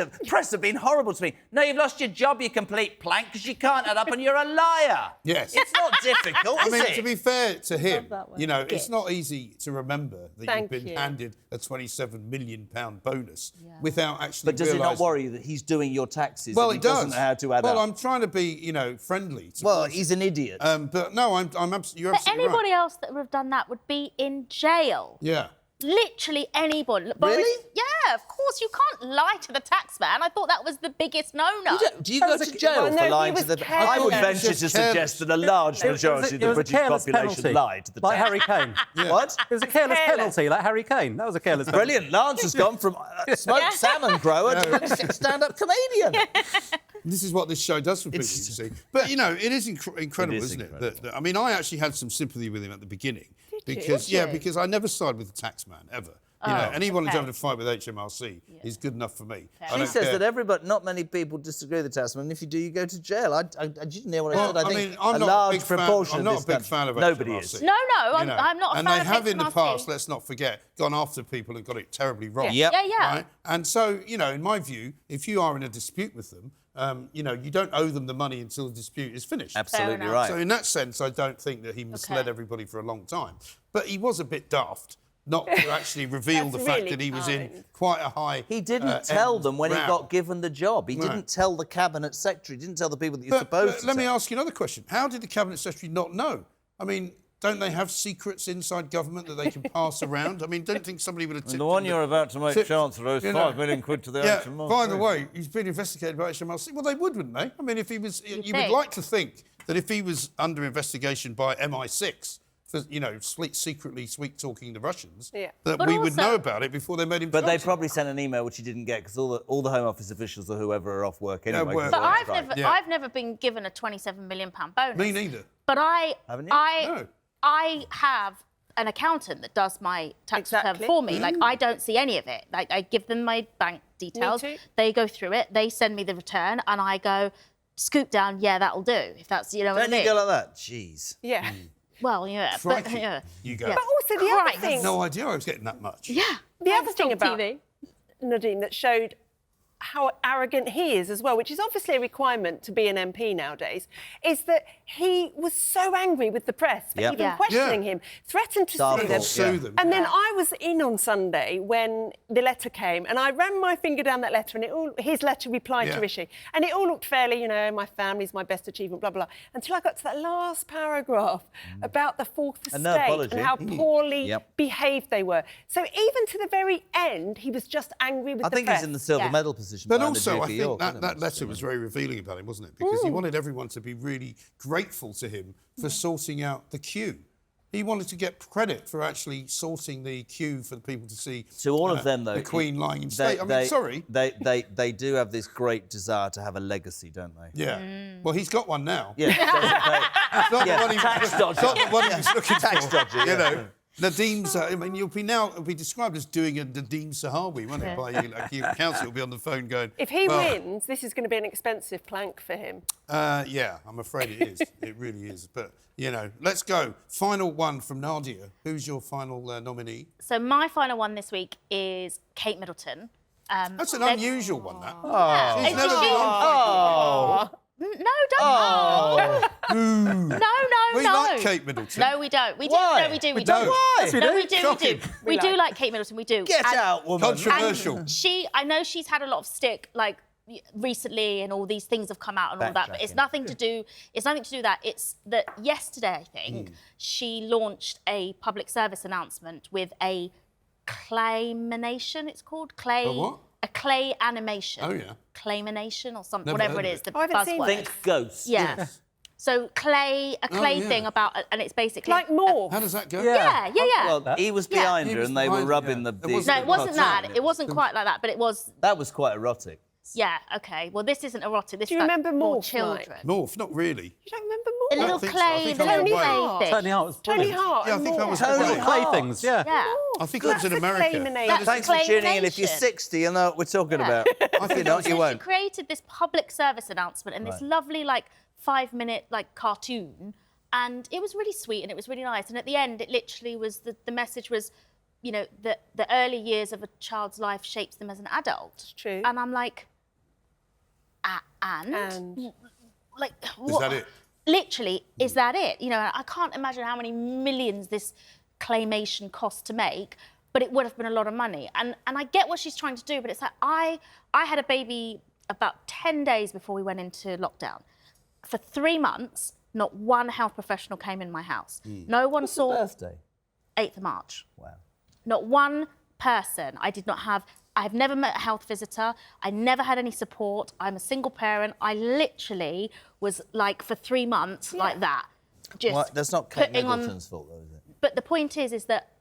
Speaker 6: have been horrible to me. No, you've lost your job, you complete plank, because you can't add up and you're a liar.
Speaker 2: Yes.
Speaker 6: It's not difficult, is it?
Speaker 2: To be fair to him, you know, it's not easy to remember that you've been handed a £27 million bonus without actually
Speaker 6: But does it not worry you that he's doing your taxes?
Speaker 2: Well,
Speaker 6: and he doesn't know how to add up.
Speaker 2: Well, I'm trying to be, you know, friendly.
Speaker 6: Well, he's an idiot.
Speaker 2: But no, you're absolutely right.
Speaker 8: Anybody else that would have done that would be in jail.
Speaker 2: Yeah.
Speaker 8: Literally anybody.
Speaker 6: Really?
Speaker 8: Yeah, of course. You can't lie to the taxman. I thought that was the biggest no-no.
Speaker 6: Do you go to jail for lying to the... I would venture to suggest that a large majority of the British population lied to the taxman.
Speaker 7: Like Harry Kane.
Speaker 6: What?
Speaker 7: It was a careless penalty, like Harry Kane. That was a careless penalty.
Speaker 6: Brilliant. Lance has gone from smoked salmon grower to stand-up comedian.
Speaker 2: This is what this show does for people, you see. But, you know, it is incredible, isn't it? That, I mean, I actually had some sympathy with him at the beginning. Because I never side with the taxman, ever. You know, anyone who's having a fight with HMRC is good enough for me.
Speaker 6: She says that not many people disagree with the taxman, and if you do, you go to jail. I didn't hear what I said. I think
Speaker 2: I'm
Speaker 6: a large proportion
Speaker 2: I'm not a big fan of
Speaker 6: nobody
Speaker 2: HMRC.
Speaker 6: is.
Speaker 8: No, I'm not a fan of HMRC.
Speaker 2: And they have in the past, let's not forget, gone after people and got it terribly wrong.
Speaker 8: Yeah.
Speaker 2: Right? And so, you know, in my view, if you are in a dispute with them, you know, you don't owe them the money until the dispute is finished.
Speaker 6: Absolutely right.
Speaker 2: So in that sense, I don't think that he misled everybody for a long time. But he was a bit daft not to actually reveal the fact that he was in quite a high...
Speaker 6: He didn't tell them when he got given the job. He didn't tell the Cabinet Secretary. He didn't tell the people that you're supposed to
Speaker 2: Let me ask you another question. How did the Cabinet Secretary not know? I mean, don't they have secrets inside government that they can pass around? I mean, don't think somebody would have tipped...
Speaker 6: The one you're about to make Chancellor is 5 million quid to the HMRC.
Speaker 2: By the way, he's been investigated by HMRC. Well, they would, wouldn't they? I mean, if he was... You would like to think that if he was under investigation by MI6... for, you know, secretly sweet-talking the Russians, that we would know about it before they made him...
Speaker 6: But they probably sent an email which he didn't get because all the Home Office officials or whoever are off work anyway.
Speaker 8: But I've never been given a £27 million bonus.
Speaker 2: Me neither.
Speaker 8: But
Speaker 2: Haven't you? No.
Speaker 8: I have an accountant that does my tax return for me. Like, I don't see any of it. Like, I give them my bank details.
Speaker 3: Me too.
Speaker 8: They go through it. They send me the return, and I go, scoop down, yeah, that'll do, if that's, you know what I mean.
Speaker 6: Don't you go like that? Jeez.
Speaker 3: Yeah.
Speaker 8: Well, yeah.
Speaker 2: Crikey.
Speaker 8: But, yeah.
Speaker 2: You go.
Speaker 3: But also the other
Speaker 2: I
Speaker 3: thing...
Speaker 2: had no idea I was getting that much.
Speaker 8: Yeah.
Speaker 3: The other thing about
Speaker 8: TV.
Speaker 3: Nadine that showed how arrogant he is as well, which is obviously a requirement to be an MP nowadays, is that he was so angry with the press for even questioning him, threatened to sue them. And then I was in on Sunday when the letter came, and I ran my finger down that letter, and his letter replied to Rishi, and it all looked fairly, you know, my family's my best achievement, blah, blah, until I got to that last paragraph about the fourth estate and how poorly behaved they were. So even to the very end, he was just angry with the press.
Speaker 6: I think he's in the silver medal position.
Speaker 2: But also, I think that letter was very revealing about him, wasn't it? Because he wanted everyone to be really grateful to him for sorting out the queue. He wanted to get credit for actually sorting the queue for the people to see.
Speaker 6: To all of them, though,
Speaker 2: the Queen lying in state. I mean, sorry.
Speaker 6: They do have this great desire to have a legacy, don't they?
Speaker 2: Yeah. Well, he's got one now.
Speaker 6: Yeah.
Speaker 2: It's not the one he was looking for.
Speaker 6: Tax dodging,
Speaker 2: you know. Nadim's, I mean, it'll be described as doing a Nadim Zahawi, won't it? By your council, will be on the phone going...
Speaker 3: If he wins, this is going to be an expensive plank for him.
Speaker 2: Yeah, I'm afraid it is. It really is. But, you know, let's go. Final one from Nadia. Who's your final nominee?
Speaker 8: So my final one this week is Kate Middleton.
Speaker 2: That's an unusual one, that.
Speaker 8: Yeah.
Speaker 2: She's never been on.
Speaker 8: No, don't. No.
Speaker 2: We like Kate Middleton.
Speaker 8: No, we don't. We do.
Speaker 6: Why?
Speaker 8: No, we do.
Speaker 2: We don't.
Speaker 6: Why?
Speaker 8: No, we do. We do like Kate Middleton. We do.
Speaker 6: Get out, woman.
Speaker 2: Controversial.
Speaker 8: And I know she's had a lot of stick, like recently, and all these things have come out and all that. But it's nothing to do. It's nothing to do with that. It's that yesterday, I think, she launched a public service announcement with a claymination. It's called clay.
Speaker 2: A what?
Speaker 8: A clay animation.
Speaker 2: Oh, yeah.
Speaker 8: Claymination or something,
Speaker 2: Never
Speaker 8: whatever
Speaker 2: heard
Speaker 8: it
Speaker 2: of
Speaker 8: is,
Speaker 2: it.
Speaker 8: the
Speaker 3: I haven't seen
Speaker 8: buzzword.
Speaker 6: Think ghosts.
Speaker 8: Yeah.
Speaker 2: Yes.
Speaker 8: So a clay thing about, and it's basically...
Speaker 3: Like more.
Speaker 2: How does that go?
Speaker 8: Yeah.
Speaker 6: Well, he was behind her and they were rubbing the...
Speaker 8: No, it wasn't that. It wasn't quite like that, but it was...
Speaker 6: That was quite erotic.
Speaker 8: Yeah, OK. Well, this isn't erotic. This
Speaker 3: Do you
Speaker 8: is
Speaker 3: remember
Speaker 8: more
Speaker 3: Morph,
Speaker 8: children.
Speaker 2: Morph, not really.
Speaker 3: You don't remember
Speaker 8: A
Speaker 3: Morph?
Speaker 8: little
Speaker 2: think so. I
Speaker 8: clay
Speaker 2: think I'm
Speaker 3: Tony
Speaker 2: away.
Speaker 3: Hart.
Speaker 7: Tony Hart was
Speaker 3: Tony
Speaker 7: brilliant.
Speaker 3: Hart.
Speaker 2: Yeah, I
Speaker 3: and
Speaker 2: think I
Speaker 3: Morph.
Speaker 2: was
Speaker 6: Tony
Speaker 2: away.
Speaker 7: Clay
Speaker 6: Hart.
Speaker 7: things, yeah.
Speaker 8: Yeah.
Speaker 2: I think I was in
Speaker 3: That's the
Speaker 2: America.
Speaker 3: claymation.
Speaker 8: That's
Speaker 6: Thanks for tuning in. If you're
Speaker 8: Claymation.
Speaker 6: 60, you'll know what we're talking
Speaker 8: Yeah.
Speaker 6: about. If you're not, you
Speaker 8: So she
Speaker 6: won't.
Speaker 8: created this public service announcement and this lovely, like, 5-minute, like, cartoon. And it was really sweet and it was really nice. And at the end, it literally was, the message was, you know, the early years of a child's life shapes them as an adult.
Speaker 3: It's true.
Speaker 8: And I'm like, and? Like,
Speaker 2: Is that it?
Speaker 8: Literally, is that it? You know, I can't imagine how many millions this claymation cost to make, but it would have been a lot of money. And I get what she's trying to do, but it's like, I had a baby about 10 days before we went into lockdown. For 3 months, not one health professional came in my house. No one
Speaker 6: What's
Speaker 8: saw...
Speaker 6: the birthday?
Speaker 8: 8th of March.
Speaker 6: Wow.
Speaker 8: Not one person. I've never met a health visitor. I never had any support. I'm a single parent. I literally was like, for 3 months, like that. Just
Speaker 6: Well, that's not Kate
Speaker 8: putting on...
Speaker 6: Middleton's fault, though, is it?
Speaker 8: But the point is that,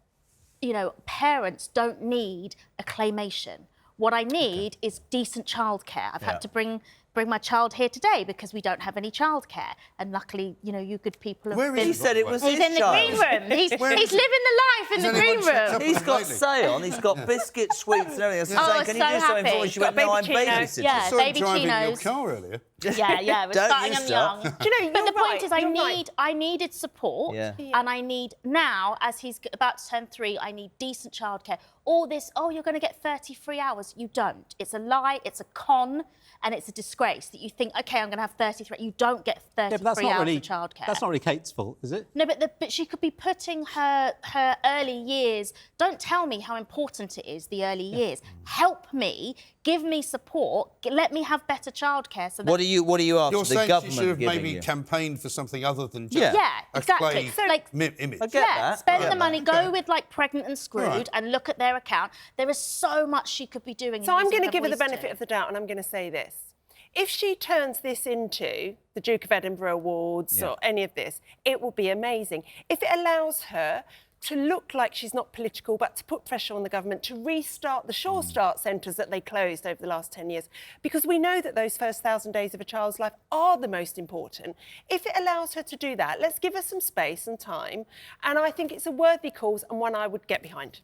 Speaker 8: you know, parents don't need a claymation. What I need is decent childcare. I've had to bring my child here today because we don't have any childcare. And luckily, you know, you good people have
Speaker 2: Where is
Speaker 8: been...
Speaker 2: he?
Speaker 6: He said it was
Speaker 8: He's
Speaker 6: his
Speaker 8: in the
Speaker 6: child.
Speaker 8: green room. He's living the life in the green room.
Speaker 6: He's got say on, he's got biscuits, sweets and everything. I was
Speaker 8: Oh,
Speaker 6: saying, can
Speaker 8: so
Speaker 6: you do something
Speaker 8: happy.
Speaker 6: for me? She
Speaker 8: Got
Speaker 6: went, no, I'm
Speaker 8: baby chinos.
Speaker 6: babysitting.
Speaker 8: Yeah.
Speaker 2: I saw him
Speaker 8: baby
Speaker 2: driving your
Speaker 8: chinos.
Speaker 2: car earlier.
Speaker 8: Yeah, we're
Speaker 6: Don't
Speaker 8: starting
Speaker 6: you
Speaker 8: them
Speaker 6: stop.
Speaker 8: young.
Speaker 3: Do you know,
Speaker 8: But the
Speaker 3: you're
Speaker 8: point
Speaker 3: right,
Speaker 8: is, I needed support,
Speaker 6: Yeah.
Speaker 8: and I need now, as he's about to turn 3, I need decent childcare. All this, oh, you're going to get 30 free hours. You don't. It's a lie. It's a con, and it's a disgrace that you think, OK, I'm going to have 33. You don't get 30 free hours of childcare.
Speaker 7: That's not really Kate's fault, is it?
Speaker 8: No, but she could be putting her early years. Don't tell me how important it is, the early years. Help me, give me support, let me have better childcare. So that
Speaker 6: What are you after?
Speaker 2: You're
Speaker 6: The
Speaker 2: saying
Speaker 6: government
Speaker 2: she should have
Speaker 6: giving
Speaker 2: maybe
Speaker 6: you?
Speaker 2: campaigned for something other than just
Speaker 6: Yeah.
Speaker 8: Yeah, exactly.
Speaker 2: a clay
Speaker 8: So, like,
Speaker 2: image.
Speaker 6: I get that.
Speaker 8: Spend
Speaker 6: I
Speaker 8: the
Speaker 6: get
Speaker 8: money,
Speaker 6: that.
Speaker 8: go with like Pregnant and Screwed
Speaker 2: Right.
Speaker 8: and look at their account. There is so much she could be doing.
Speaker 3: So I'm going to give her the benefit of the doubt and I'm going to say this. If she turns this into the Duke of Edinburgh Awards or any of this, it will be amazing. If it allows her to look like she's not political, but to put pressure on the government to restart the Sure Start centres that they closed over the last 10 years, because we know that those first 1,000 days of a child's life are the most important. If it allows her to do that, let's give her some space and time, and I think it's a worthy cause and one I would get behind.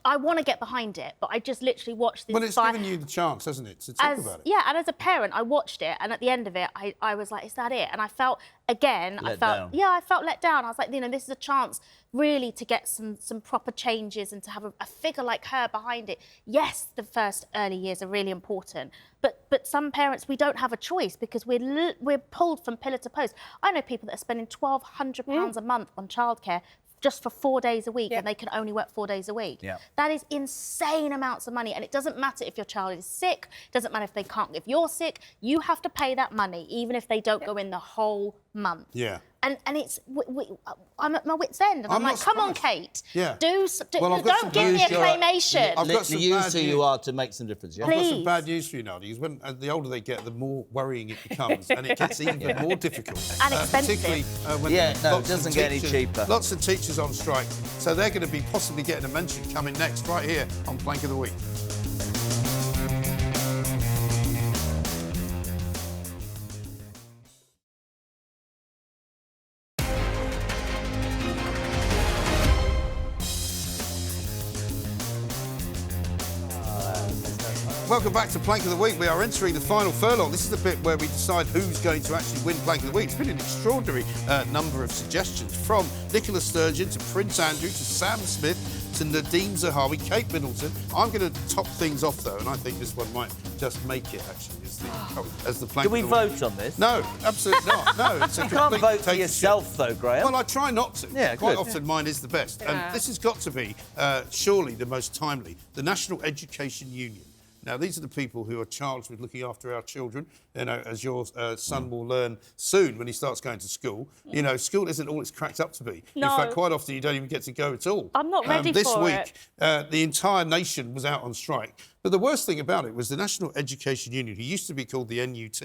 Speaker 8: I want to get behind it, but I just literally watched this.
Speaker 2: Well, it's given you the chance, hasn't it, to talk about it?
Speaker 8: Yeah, and as a parent, I watched it, and at the end of it, I was like, is that it? And I felt, again, I felt let down. I was like, you know, this is a chance really to get some proper changes and to have a figure like her behind it. Yes, the first early years are really important, but some parents, we don't have a choice because we're pulled from pillar to post. I know people that are spending £1,200 a month on childcare just for 4 days a week, and they can only work 4 days a week.
Speaker 6: Yeah.
Speaker 8: That is insane amounts of money, and it doesn't matter if your child is sick, it doesn't matter if you're sick, you have to pay that money, even if they don't go in the whole month.
Speaker 2: Yeah.
Speaker 8: And it's, I'm at my wit's end, and I'm like, come on, Kate,
Speaker 2: Yeah.
Speaker 8: don't give me a claymation.
Speaker 2: I've got some
Speaker 6: Use
Speaker 2: bad
Speaker 6: who
Speaker 2: news.
Speaker 6: you are to make some difference, yeah?
Speaker 2: I've got some
Speaker 8: Please.
Speaker 2: bad news for you, Nadia, because when the older they get, the more worrying it becomes, and it gets even more difficult.
Speaker 8: And expensive.
Speaker 2: Particularly when
Speaker 6: Yeah, no, it
Speaker 2: lots of
Speaker 6: doesn't get any
Speaker 2: teachers-
Speaker 6: cheaper.
Speaker 2: Lots of teachers on strike, so they're going to be possibly getting a mention coming next, right here on Plank of the Week. Welcome back to Plank of the Week. We are entering the final furlong. This is the bit where we decide who's going to actually win Plank of the Week. It's been an extraordinary number of suggestions, from Nicola Sturgeon to Prince Andrew to Sam Smith to Nadine Zahawi, Kate Middleton. I'm going to top things off, though, and I think this one might just make it, actually, as the Plank
Speaker 6: Do we
Speaker 2: of the Week.
Speaker 6: vote on this?
Speaker 2: No, absolutely not. No, it's a
Speaker 6: You can't
Speaker 2: complete
Speaker 6: vote for
Speaker 2: dictatorship.
Speaker 6: yourself, though, Graham.
Speaker 2: Well, I try not to.
Speaker 6: Yeah,
Speaker 2: Quite
Speaker 6: good.
Speaker 2: often mine is the best. And this has got to be, surely, the most timely. The National Education Union. Now, these are the people who are charged with looking after our children, you know, as your son will learn soon when he starts going to school. You know, school isn't all it's cracked up to be.
Speaker 8: No.
Speaker 2: In fact, quite often you don't even get to go at all.
Speaker 8: I'm not ready
Speaker 2: this
Speaker 8: for
Speaker 2: week,
Speaker 8: it.
Speaker 2: the entire nation was out on strike. But the worst thing about it was the National Education Union, who used to be called the NUT,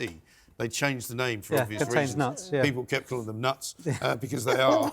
Speaker 2: they changed the name for obvious
Speaker 7: contains
Speaker 2: reasons.
Speaker 7: nuts, yeah.
Speaker 2: People kept calling them nuts because they are.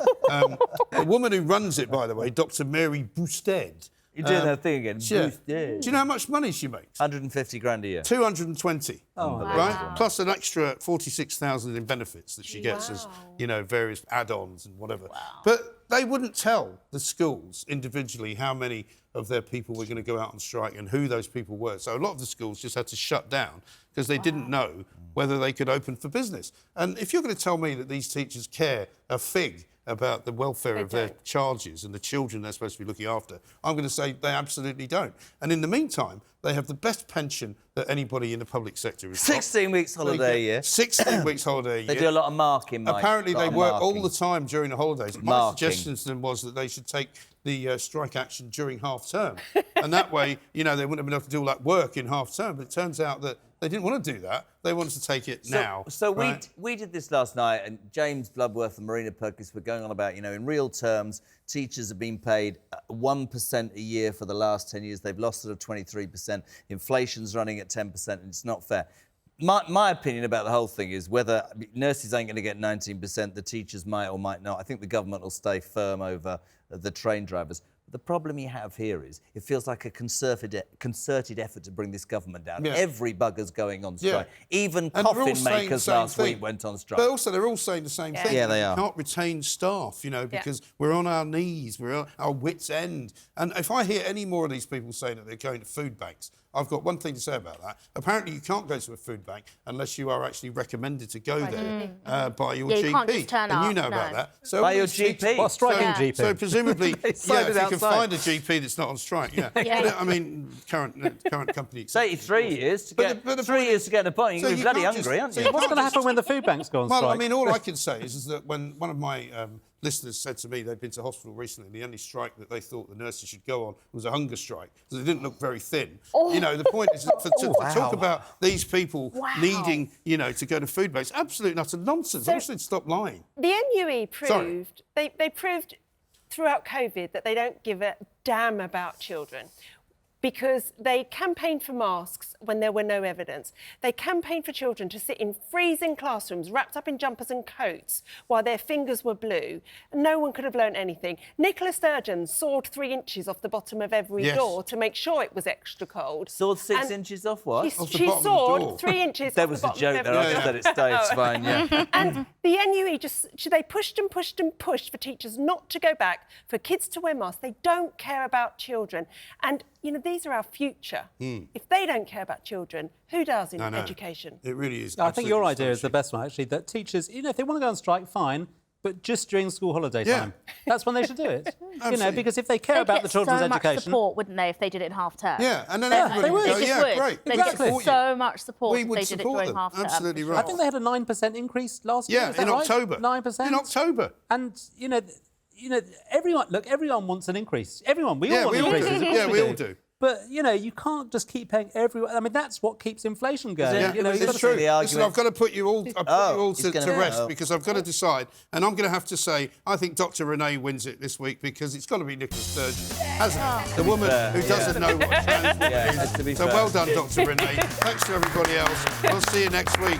Speaker 2: The woman who runs it, by the way, Dr. Mary Bousted,
Speaker 6: You're doing that thing again.
Speaker 2: Yeah. Do you know how much money she makes?
Speaker 6: 150 grand a year.
Speaker 2: 220.
Speaker 6: Oh,
Speaker 2: right? Plus an extra 46,000 in benefits that she gets as, various add-ons and whatever.
Speaker 8: Wow.
Speaker 2: But they wouldn't tell the schools individually how many of their people were going to go out on strike and who those people were. So a lot of the schools just had to shut down because they didn't know whether they could open for business. And if you're going to tell me that these teachers care a fig about the welfare of their charges and the children they're supposed to be looking after, I'm going to say they absolutely don't. And in the meantime, they have the best pension that anybody in the public sector has
Speaker 6: 16 weeks holiday a year.
Speaker 2: 16 weeks holiday a year.
Speaker 6: They do a lot of marking, Mike.
Speaker 2: Apparently they work all the time during the holidays. My suggestion to them was that they should take the strike action during half-term. And that way, they wouldn't have been able to do all that work in half-term. But it turns out that they didn't want to do that. They wanted to take it now.
Speaker 6: So we did this last night, and James Bloodworth and Marina Perkins were going on about, in real terms, teachers have been paid 1% a year for the last 10 years. They've lost it of 23%. Inflation's running at 10%, and it's not fair. My opinion about the whole thing is whether nurses ain't going to get 19%, the teachers might or might not. I think the government will stay firm over the train drivers. The problem you have here is it feels like a concerted effort to bring this government down.
Speaker 2: Yeah.
Speaker 6: Every bugger's going on strike.
Speaker 2: Yeah.
Speaker 6: Even coffin makers last week went on strike.
Speaker 2: But also, they're all saying the same thing.
Speaker 6: Yeah, they are.
Speaker 2: We can't retain staff, because we're on our knees, we're on our wits' end. And if I hear any more of these people saying that they're going to food banks, I've got one thing to say about that. Apparently, you can't go to a food bank unless you are actually recommended to go there by your GP.
Speaker 8: You can't just turn up.
Speaker 2: And you know about that. So
Speaker 6: by your GP?
Speaker 7: Well, striking GP.
Speaker 2: So presumably, if you can find a GP that's not on strike,
Speaker 8: Yeah.
Speaker 2: But, I mean, current company.
Speaker 6: Say 3 years to get 3 years to get an appointment. You're bloody hungry, aren't you?
Speaker 7: What's going to happen when the food banks go on strike?
Speaker 2: Well, I mean, all I can say is that when one of my listeners said to me they'd been to hospital recently, the only strike that they thought the nurses should go on was a hunger strike, because they didn't look very thin. The point is to talk about these people needing, to go to food banks, absolute and utter nonsense.
Speaker 3: So
Speaker 2: I wish they'd stop lying.
Speaker 3: The NUE proved, they proved throughout COVID that they don't give a damn about children, because they campaigned for masks when there were no evidence. They campaigned for children to sit in freezing classrooms wrapped up in jumpers and coats while their fingers were blue. No one could have learnt anything. Nicola Sturgeon sawed 3 inches off the bottom of every door to make sure it was extra cold.
Speaker 6: Sawed 6 inches off what?
Speaker 3: She sawed 3 inches
Speaker 6: There
Speaker 3: off
Speaker 6: was
Speaker 3: the
Speaker 6: a
Speaker 3: bottom
Speaker 6: joke
Speaker 3: of
Speaker 6: there.
Speaker 3: every
Speaker 6: I just let it stay. It's fine, yeah.
Speaker 3: And the NUE they pushed and pushed and pushed for teachers not to go back, for kids to wear masks. They don't care about children. And, these are our future. If they don't care about children, who does in education?
Speaker 2: It really is.
Speaker 7: I think your idea is the best one, actually, that teachers, if they want to go on strike, fine, but just during school holiday time. That's when they should do it. Because if they care about the children's education...
Speaker 8: They'd get so much support, wouldn't they, if they did it in half-term?
Speaker 2: Yeah, and then everybody would go, great.
Speaker 8: They'd get so much support if they did it during half-term.
Speaker 2: Absolutely right.
Speaker 7: I think they had a 9% increase last year.
Speaker 2: Yeah, in October.
Speaker 7: 9%.
Speaker 2: In October.
Speaker 7: And, everyone wants an increase. We all want increases.
Speaker 2: Yeah, we all do.
Speaker 7: But, you can't just keep paying everyone. I mean, that's what keeps inflation going.
Speaker 2: It's true. Listen, I've got to put you all, to rest, because I've got to decide. And I'm going to have to say, I think Dr. Renee wins it this week, because it's got to be Nicola Sturgeon, hasn't it? The woman who doesn't know what a trans woman is. So well done, Dr. Renee. Thanks to everybody else. We'll see you next week.